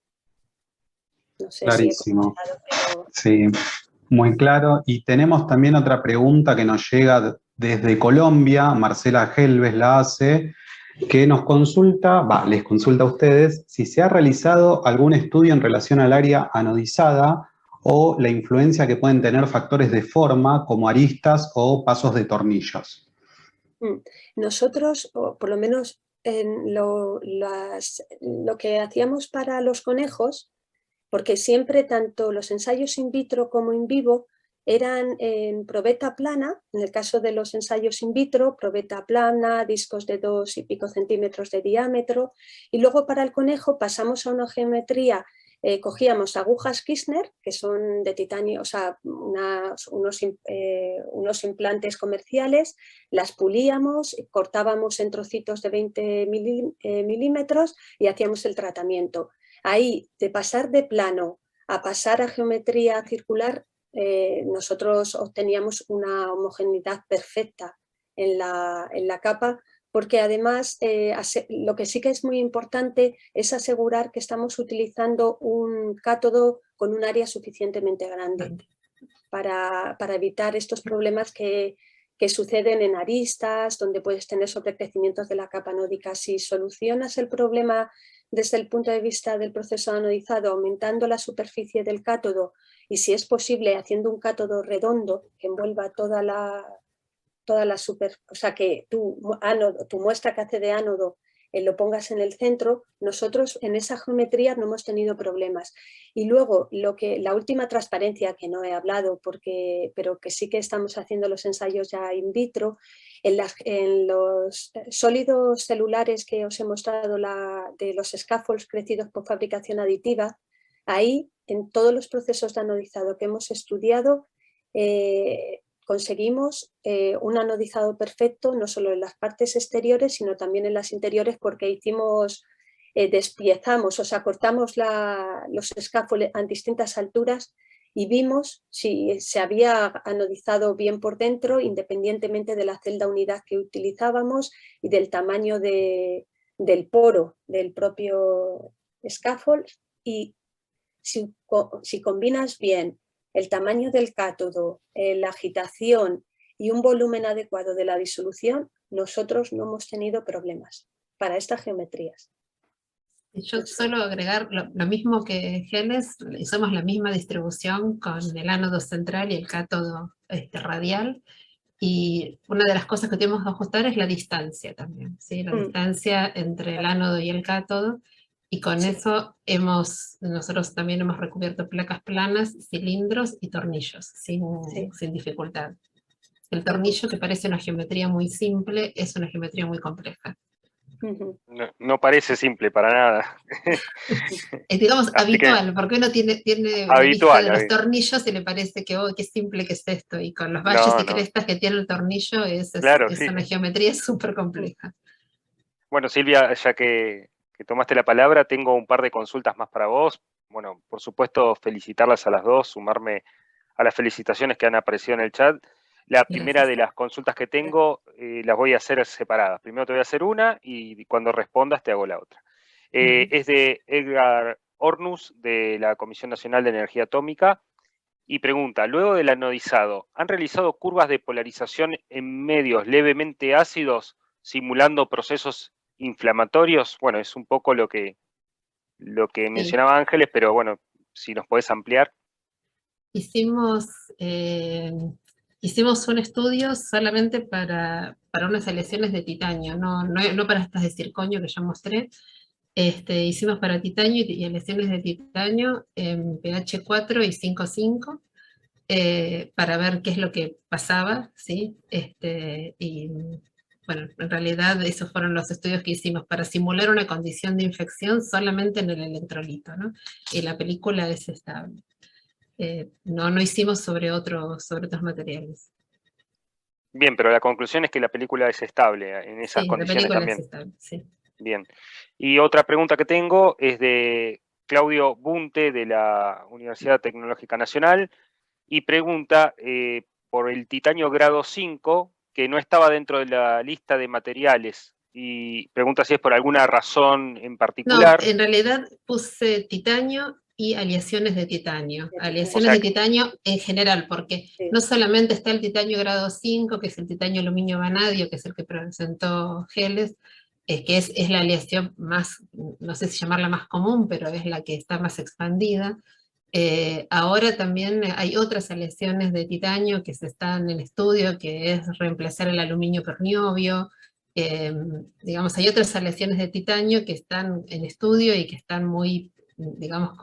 No sé Clarísimo. si he comentado, pero... Sí, muy claro. Y tenemos también otra pregunta que nos llega desde Colombia, Marcela Helves la hace, que nos consulta, les consulta a ustedes, si se ha realizado algún estudio en relación al área anodizada o la influencia que pueden tener factores de forma como aristas o pasos de tornillos. Nosotros, o por lo menos en lo que hacíamos para los conejos, porque siempre tanto los ensayos in vitro como in vivo eran en probeta plana, en el caso de los ensayos in vitro, probeta plana, discos de 2 y pico centímetros de diámetro, y luego para el conejo pasamos a una geometría, cogíamos agujas Kirchner, que son de titanio, o sea, unos implantes comerciales, las pulíamos, cortábamos en trocitos de 20 milímetros y hacíamos el tratamiento. Ahí, de pasar de plano a pasar a geometría circular, nosotros obteníamos una homogeneidad perfecta en la capa, porque además lo que sí que es muy importante es asegurar que estamos utilizando un cátodo con un área suficientemente grande para evitar estos problemas que suceden en aristas, donde puedes tener sobrecrecimientos de la capa anódica. Si solucionas el problema desde el punto de vista del proceso anodizado, aumentando la superficie del cátodo y, si es posible, haciendo un cátodo redondo que envuelva toda la o sea, que tu muestra que hace de ánodo lo pongas en el centro, nosotros en esa geometría no hemos tenido problemas. Y luego, la última transparencia, que no he hablado, pero que sí que estamos haciendo los ensayos ya in vitro, en los sólidos celulares que os he mostrado de los scaffolds crecidos por fabricación aditiva, ahí, en todos los procesos de anodizado que hemos estudiado, conseguimos un anodizado perfecto, no solo en las partes exteriores, sino también en las interiores, porque despiezamos, o sea, cortamos los scaffolds a distintas alturas y vimos si se había anodizado bien por dentro, independientemente de la celda unidad que utilizábamos y del tamaño del poro del propio scaffold. Y si combinas bien el tamaño del cátodo, la agitación y un volumen adecuado de la disolución, nosotros no hemos tenido problemas para estas geometrías. Yo suelo agregar lo mismo que Geles, usamos la misma distribución con el ánodo central y el cátodo radial, y una de las cosas que tenemos que ajustar es la distancia también, ¿sí? La distancia entre el ánodo y el cátodo, y con eso nosotros también hemos recubierto placas planas, cilindros y tornillos, sin dificultad. El tornillo, que parece una geometría muy simple, es una geometría muy compleja. No parece simple para nada. Es, digamos, Así habitual, porque uno tiene una vista de los tornillos y le parece que, qué simple que es esto, y con los valles y crestas que tiene el tornillo es una geometría súper compleja. Bueno, Silvia, ya que tomaste la palabra, tengo un par de consultas más para vos. Bueno, por supuesto, felicitarlas a las dos, sumarme a las felicitaciones que han aparecido en el chat. La primera de las consultas que tengo las voy a hacer separadas. Primero te voy a hacer una y cuando respondas te hago la otra. Es de Edgar Hornus, de la Comisión Nacional de Energía Atómica, y pregunta, luego del anodizado, ¿han realizado curvas de polarización en medios levemente ácidos simulando procesos inflamatorios? Bueno, es un poco lo que lo que mencionaba Ángeles, pero bueno, si nos podés ampliar. Hicimos un estudio solamente para unas aleaciones de titanio, no para estas de circonio que ya mostré. Hicimos para titanio y aleaciones de titanio en pH 4 y 5,5 para ver qué es lo que pasaba, ¿sí? Y bueno, en realidad esos fueron los estudios que hicimos para simular una condición de infección solamente en el electrolito, ¿no? Y la película es estable. No hicimos sobre otros materiales. Bien, pero la conclusión es que la película es estable en esas Sí, condiciones la película también. es estable, sí. Bien. Y otra pregunta que tengo es de Claudio Bunte de la Universidad Tecnológica Nacional y pregunta por el titanio grado 5 que no estaba dentro de la lista de materiales y pregunta si es por alguna razón en particular. No, en realidad puse titanio y aleaciones de titanio. Aleaciones O sea, de titanio en general, porque Sí. no solamente está el titanio grado 5, que es el titanio aluminio vanadio, que es el que presentó Geles, que es la aleación más, no sé si llamarla más común, pero es la que está más expandida. Ahora también hay otras aleaciones de titanio que se están en estudio, que es reemplazar el aluminio por niobio. Digamos, hay otras aleaciones de titanio que están en estudio y que están muy, digamos,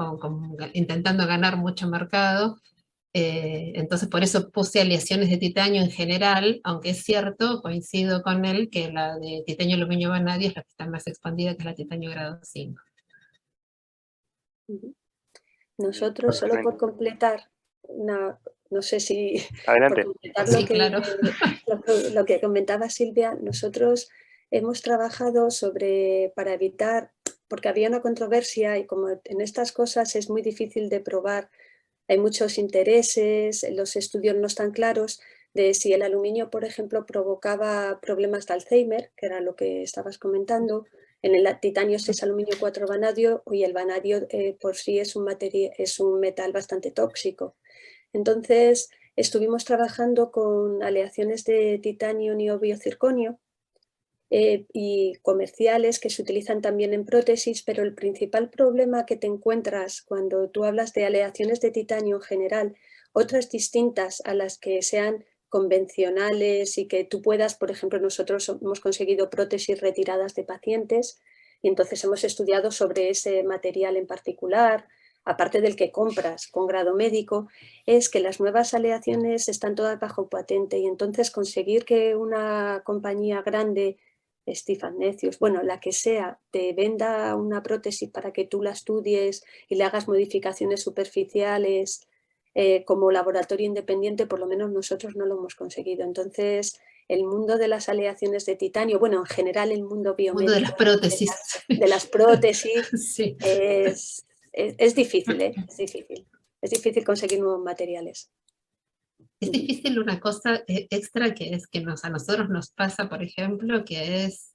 intentando ganar mucho mercado. Entonces por eso puse aleaciones de titanio en general, aunque es cierto, coincido con él, que la de titanio aluminio vanadio es la que está más expandida, que es la titanio grado 5. Nosotros, solo por completar, no sé si adelante. por completar Sí, claro. lo que comentaba Silvia, nosotros hemos trabajado para evitar, porque había una controversia y como en estas cosas es muy difícil de probar, hay muchos intereses, los estudios no están claros de si el aluminio, por ejemplo, provocaba problemas de Alzheimer, que era lo que estabas comentando. En el titanio es aluminio 4 vanadio y el vanadio por sí es un metal bastante tóxico. Entonces, estuvimos trabajando con aleaciones de titanio, niobio, circonio y comerciales que se utilizan también en prótesis, pero el principal problema que te encuentras cuando tú hablas de aleaciones de titanio en general, otras distintas a las que sean convencionales y que tú puedas, por ejemplo, nosotros hemos conseguido prótesis retiradas de pacientes y entonces hemos estudiado sobre ese material en particular, aparte del que compras con grado médico, es que las nuevas aleaciones están todas bajo patente y entonces conseguir que una compañía grande, Stefanesius, bueno, la que sea, te venda una prótesis para que tú la estudies y le hagas modificaciones superficiales como laboratorio independiente, por lo menos nosotros no lo hemos conseguido. Entonces, el mundo de las aleaciones de titanio, bueno, en general el mundo biomédico, de las prótesis, de las prótesis, sí. es difícil, es difícil. Es difícil conseguir nuevos materiales. Es difícil una cosa extra que es que a nosotros nos pasa, por ejemplo, que es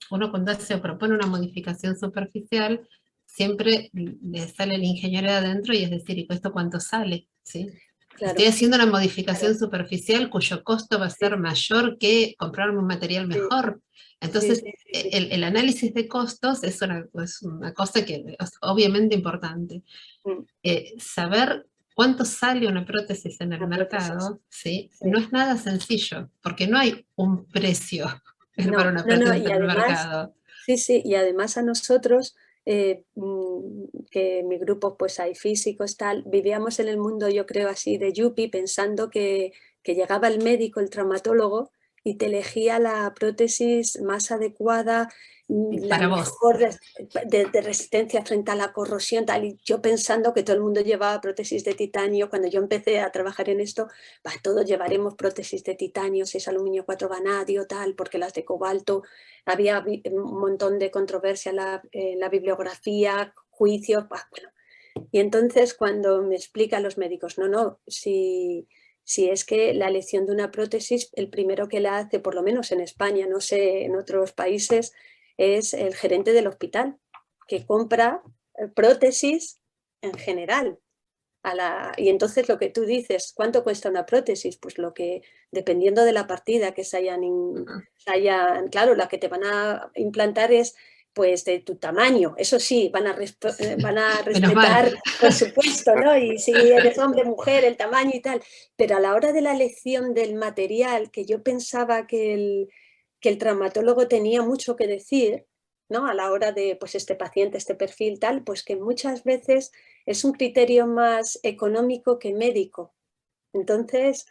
uno cuando se propone una modificación superficial, siempre le sale el ingeniero de adentro y es decir, ¿y esto cuánto sale? ¿Sí? Claro. Estoy haciendo una modificación superficial cuyo costo va a ser mayor que comprarme un material mejor. Entonces, el análisis de costos es una cosa que es obviamente importante. Saber cuánto sale una prótesis en el mercado, ¿sí? No es nada sencillo, porque no hay un precio para una prótesis en el mercado. Sí, y además a nosotros, que en mi grupo pues hay físicos, tal, vivíamos en el mundo, yo creo así, de yuppie, pensando que llegaba el médico, el traumatólogo, y te elegía la prótesis más adecuada, la mejor de resistencia frente a la corrosión, tal, y yo pensando que todo el mundo llevaba prótesis de titanio. Cuando yo empecé a trabajar en esto, todos llevaremos prótesis de titanio, si es aluminio 4 vanadio, tal, porque las de cobalto, había un montón de controversia en la bibliografía, juicios, bueno. Y entonces cuando me explican los médicos, si es que la elección de una prótesis, el primero que la hace, por lo menos en España, no sé, en otros países, es el gerente del hospital, que compra prótesis en general. Y entonces lo que tú dices, ¿cuánto cuesta una prótesis? Pues lo que, dependiendo de la partida que se hayan, claro, la que te van a implantar es pues de tu tamaño. Eso sí, van a respetar, por supuesto, ¿no? Y si eres hombre, mujer, el tamaño y tal. Pero a la hora de la elección del material, que yo pensaba que el traumatólogo tenía mucho que decir, ¿no? A la hora de, pues, este paciente, este perfil, tal, pues que muchas veces es un criterio más económico que médico. Entonces,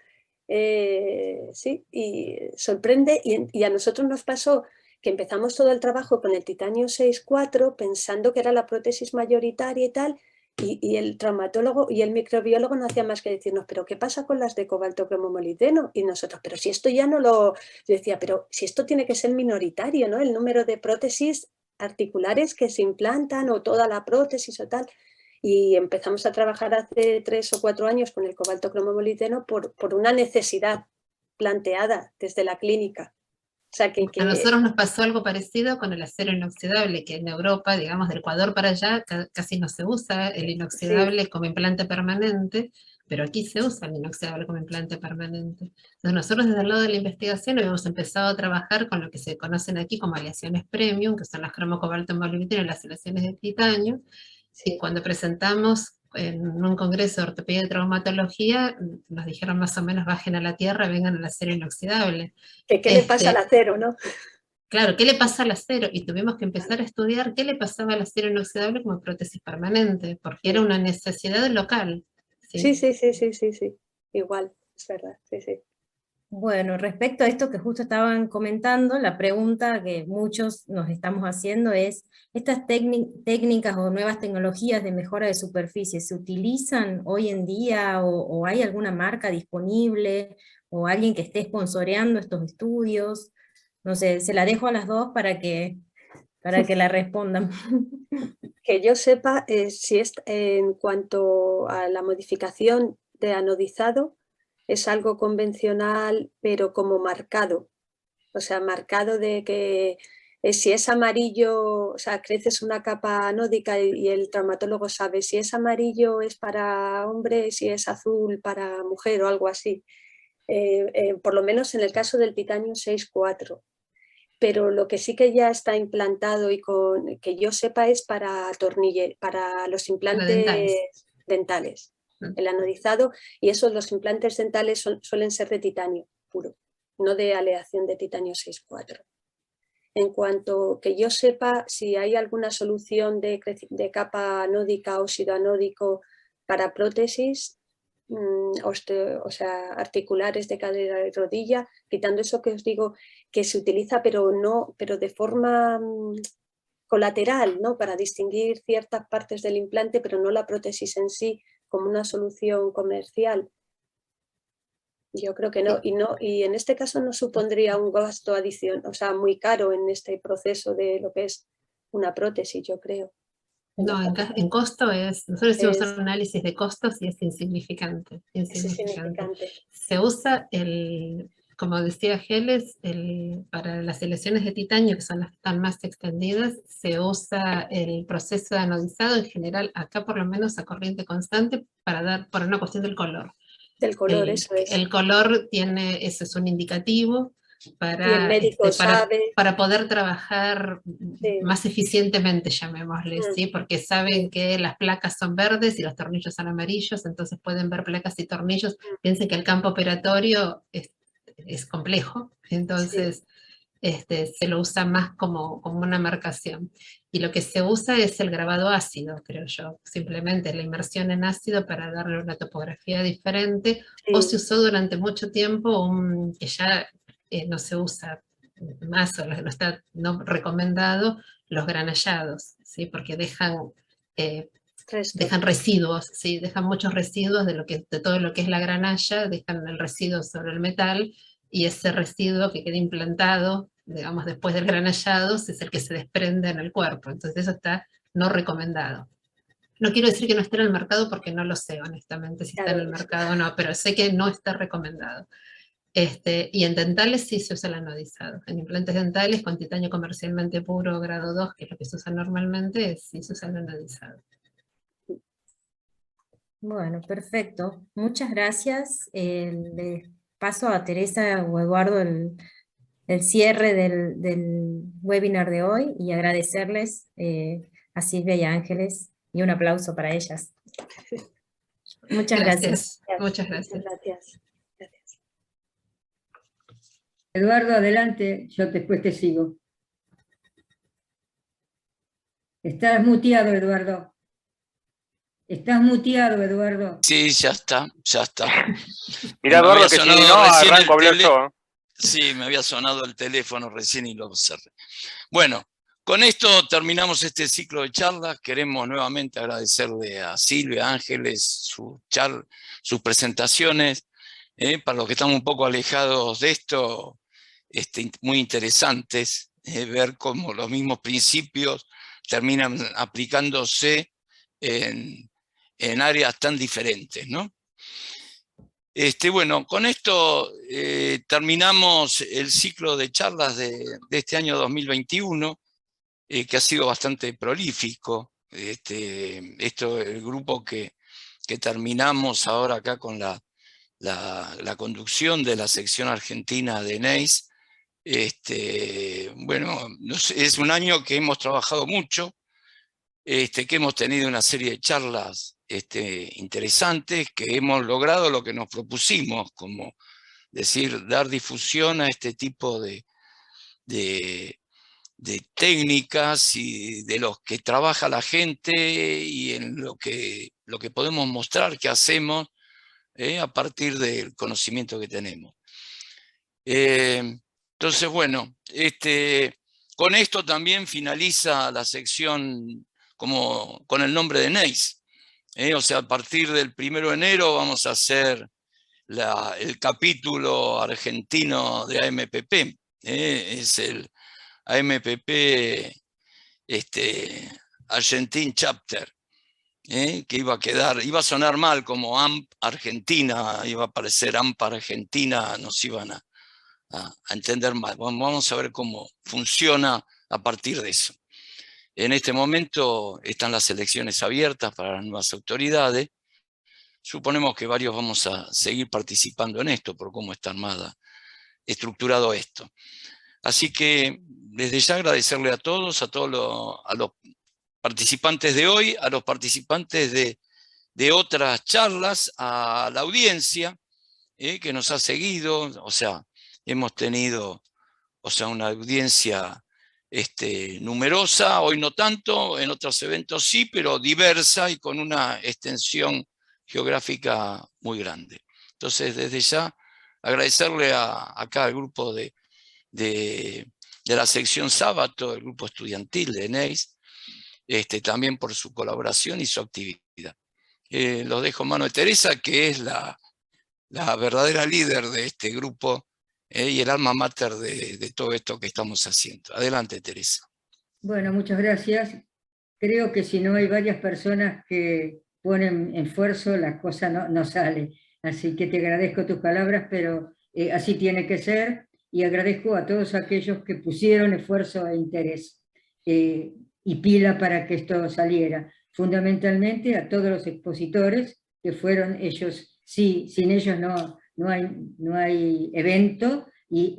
sí, y sorprende, y a nosotros nos pasó que empezamos todo el trabajo con el titanio 6,4 pensando que era la prótesis mayoritaria y tal, y el traumatólogo y el microbiólogo no hacía más que decirnos, pero ¿qué pasa con las de cobalto cromomolibdeno? Y nosotros, pero si esto ya no lo... Yo decía, pero si esto tiene que ser minoritario, ¿no? El número de prótesis articulares que se implantan o toda la prótesis o tal. Y empezamos a trabajar hace 3 o 4 años con el cobalto cromomolibdeno por una necesidad planteada desde la clínica. O sea, A nosotros nos pasó algo parecido con el acero inoxidable, que en Europa, digamos, del Ecuador para allá, casi no se usa el inoxidable como implante permanente, pero aquí se usa el inoxidable como implante permanente. Entonces nosotros desde el lado de la investigación habíamos empezado a trabajar con lo que se conocen aquí como aleaciones premium, que son las cromocobalto molibdeno y las aleaciones de titanio, y cuando presentamos en un congreso de ortopedia y traumatología, nos dijeron más o menos bajen a la tierra, vengan al acero inoxidable. ¿Qué le pasa al acero, no? Claro, ¿qué le pasa al acero? Y tuvimos que empezar a estudiar qué le pasaba al acero inoxidable como prótesis permanente, porque era una necesidad local. Sí, igual, es verdad, sí. Bueno, respecto a esto que justo estaban comentando, la pregunta que muchos nos estamos haciendo es, ¿estas técnicas o nuevas tecnologías de mejora de superficie se utilizan hoy en día o hay alguna marca disponible o alguien que esté sponsoreando estos estudios? No sé, se la dejo a las dos para que la respondan. Que yo sepa, si es en cuanto a la modificación de anodizado, es algo convencional, pero como marcado. O sea, marcado de que si es amarillo, o sea, creces una capa anódica y el traumatólogo sabe si es amarillo es para hombre, si es azul para mujer o algo así. Por lo menos en el caso del titanio 6,4. Pero lo que sí que ya está implantado y que yo sepa es para los implantes dentales, el anodizado, y esos, los implantes dentales suelen ser de titanio puro, no de aleación de titanio 6,4. En cuanto que yo sepa, si hay alguna solución de capa anódica, óxido anódico para prótesis, o sea, articulares de cadera y rodilla, quitando eso que os digo que se utiliza, pero de forma colateral, ¿no? Para distinguir ciertas partes del implante, pero no la prótesis en sí, como una solución comercial. Yo creo que no, y en este caso no supondría un gasto adicional, o sea, muy caro en este proceso de lo que es una prótesis, yo creo. No, en costo nosotros hicimos un análisis de costos y es insignificante. Se usa como decía Geles, para las aleaciones de titanio, que son las que están más extendidas, se usa el proceso de anodizado en general, acá por lo menos a corriente constante, por una cuestión del color. Del color, eso es. El color ese es un indicativo para, y el médico para poder trabajar más eficientemente, llamémosle, ¿sí? Porque saben que las placas son verdes y los tornillos son amarillos, entonces pueden ver placas y tornillos. Piensen que el campo operatorio es complejo, entonces se lo usa más como una marcación. Y lo que se usa es el grabado ácido, creo yo, simplemente la inmersión en ácido para darle una topografía diferente, o se usó durante mucho tiempo que ya no se usa más, o no está recomendado, los granallados, ¿sí? Porque dejan residuos, ¿sí? Dejan muchos residuos de todo lo que es la granalla, dejan el residuo sobre el metal, y ese residuo que queda implantado, digamos, después del granallado, es el que se desprende en el cuerpo. Entonces eso está no recomendado. No quiero decir que no esté en el mercado porque no lo sé, honestamente, si está en el mercado o no, pero sé que no está recomendado. Y en dentales sí se usa el anodizado. En implantes dentales con titanio comercialmente puro grado 2, que es lo que se usa normalmente, sí se usa el anodizado. Bueno, perfecto. Muchas gracias. Le paso a Teresa o Eduardo el cierre webinar de hoy y agradecerles a Silvia y a Ángeles, y un aplauso para ellas. Muchas gracias. Muchas gracias. Gracias. Eduardo, adelante, yo después te sigo. Estás muteado, Eduardo. Estás muteado, Eduardo. Sí, ya está. Mirá, Eduardo, que si no, arranco, hablo yo. Sí, me había sonado el teléfono recién y lo cerré. Bueno, con esto terminamos este ciclo de charlas. Queremos nuevamente agradecerle a Silvia, a Ángeles, sus presentaciones. Para los que estamos un poco alejados de esto, muy interesantes, ver cómo los mismos principios terminan aplicándose en áreas tan diferentes, ¿no? Bueno, con esto terminamos el ciclo de charlas de este año 2021, que ha sido bastante prolífico. El grupo que terminamos ahora acá con la conducción de la sección argentina de NEIS, bueno, es un año que hemos trabajado mucho, que hemos tenido una serie de charlas interesantes, que hemos logrado lo que nos propusimos, como decir, dar difusión a este tipo de técnicas y de los que trabaja la gente y en lo que podemos mostrar que hacemos a partir del conocimiento que tenemos. Entonces, bueno, con esto también finaliza la sección con el nombre de NEIS. O sea, a partir del 1 de enero vamos a hacer el capítulo argentino de AMPP. Es el AMPP Argentine Chapter. Que iba a sonar mal como AMP Argentina, iba a aparecer AMP Argentina, nos iban a entender mal. Vamos a ver cómo funciona a partir de eso. En este momento están las elecciones abiertas para las nuevas autoridades. Suponemos que varios vamos a seguir participando en esto, por cómo está estructurado esto. Así que desde ya agradecerle a todos los participantes de hoy, a los participantes de otras charlas, a la audiencia que nos ha seguido. O sea, hemos tenido una audiencia numerosa, hoy no tanto, en otros eventos sí, pero diversa y con una extensión geográfica muy grande. Entonces, desde ya, agradecerle acá al grupo de la sección Sábato, el grupo estudiantil de NEIS, también por su colaboración y su actividad. Los dejo en mano de Teresa, que es la verdadera líder de este grupo y el alma mater de todo esto que estamos haciendo. Adelante, Teresa. Bueno, muchas gracias. Creo que si no hay varias personas que ponen esfuerzo, la cosa no sale. Así que te agradezco tus palabras, pero así tiene que ser, y agradezco a todos aquellos que pusieron esfuerzo e interés y pila para que esto saliera. Fundamentalmente a todos los expositores, que fueron ellos, sí, sin ellos no hay evento, y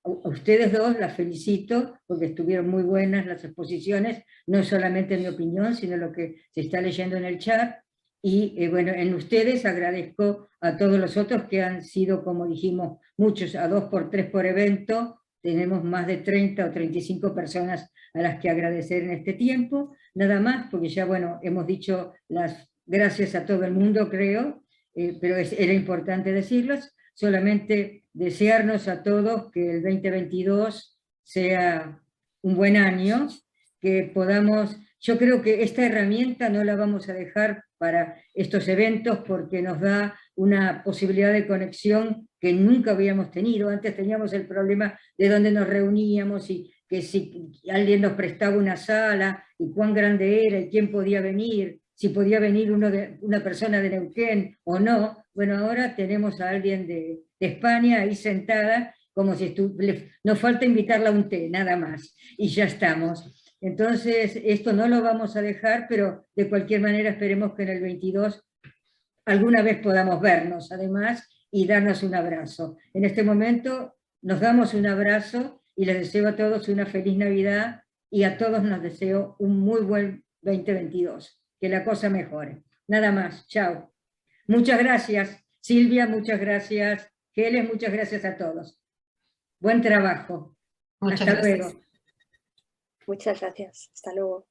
a ustedes dos las felicito porque estuvieron muy buenas las exposiciones, no solamente mi opinión, sino lo que se está leyendo en el chat. Y bueno, en ustedes agradezco a todos los otros que han sido, como dijimos, muchos, a 2 por 3 por evento. Tenemos más de 30 o 35 personas a las que agradecer en este tiempo. Nada más, porque ya, bueno, hemos dicho las gracias a todo el mundo, creo, pero era importante decirlas. Solamente desearnos a todos que el 2022 sea un buen año, que podamos... Yo creo que esta herramienta no la vamos a dejar para estos eventos porque nos da una posibilidad de conexión que nunca habíamos tenido. Antes teníamos el problema de dónde nos reuníamos y que si alguien nos prestaba una sala y cuán grande era y quién podía venir, si podía venir una persona de Neuquén o no. Bueno, ahora tenemos a alguien de España ahí sentada, como si nos falta invitarla a un té, nada más, y ya estamos. Entonces, esto no lo vamos a dejar, pero de cualquier manera esperemos que en el 22 alguna vez podamos vernos, además, y darnos un abrazo. En este momento nos damos un abrazo y les deseo a todos una feliz Navidad y a todos nos deseo un muy buen 2022. Que la cosa mejore. Nada más. Chao. Muchas gracias, Silvia, muchas gracias, Geles, muchas gracias a todos. Buen trabajo. Muchas Hasta gracias. luego. Muchas gracias. Hasta luego.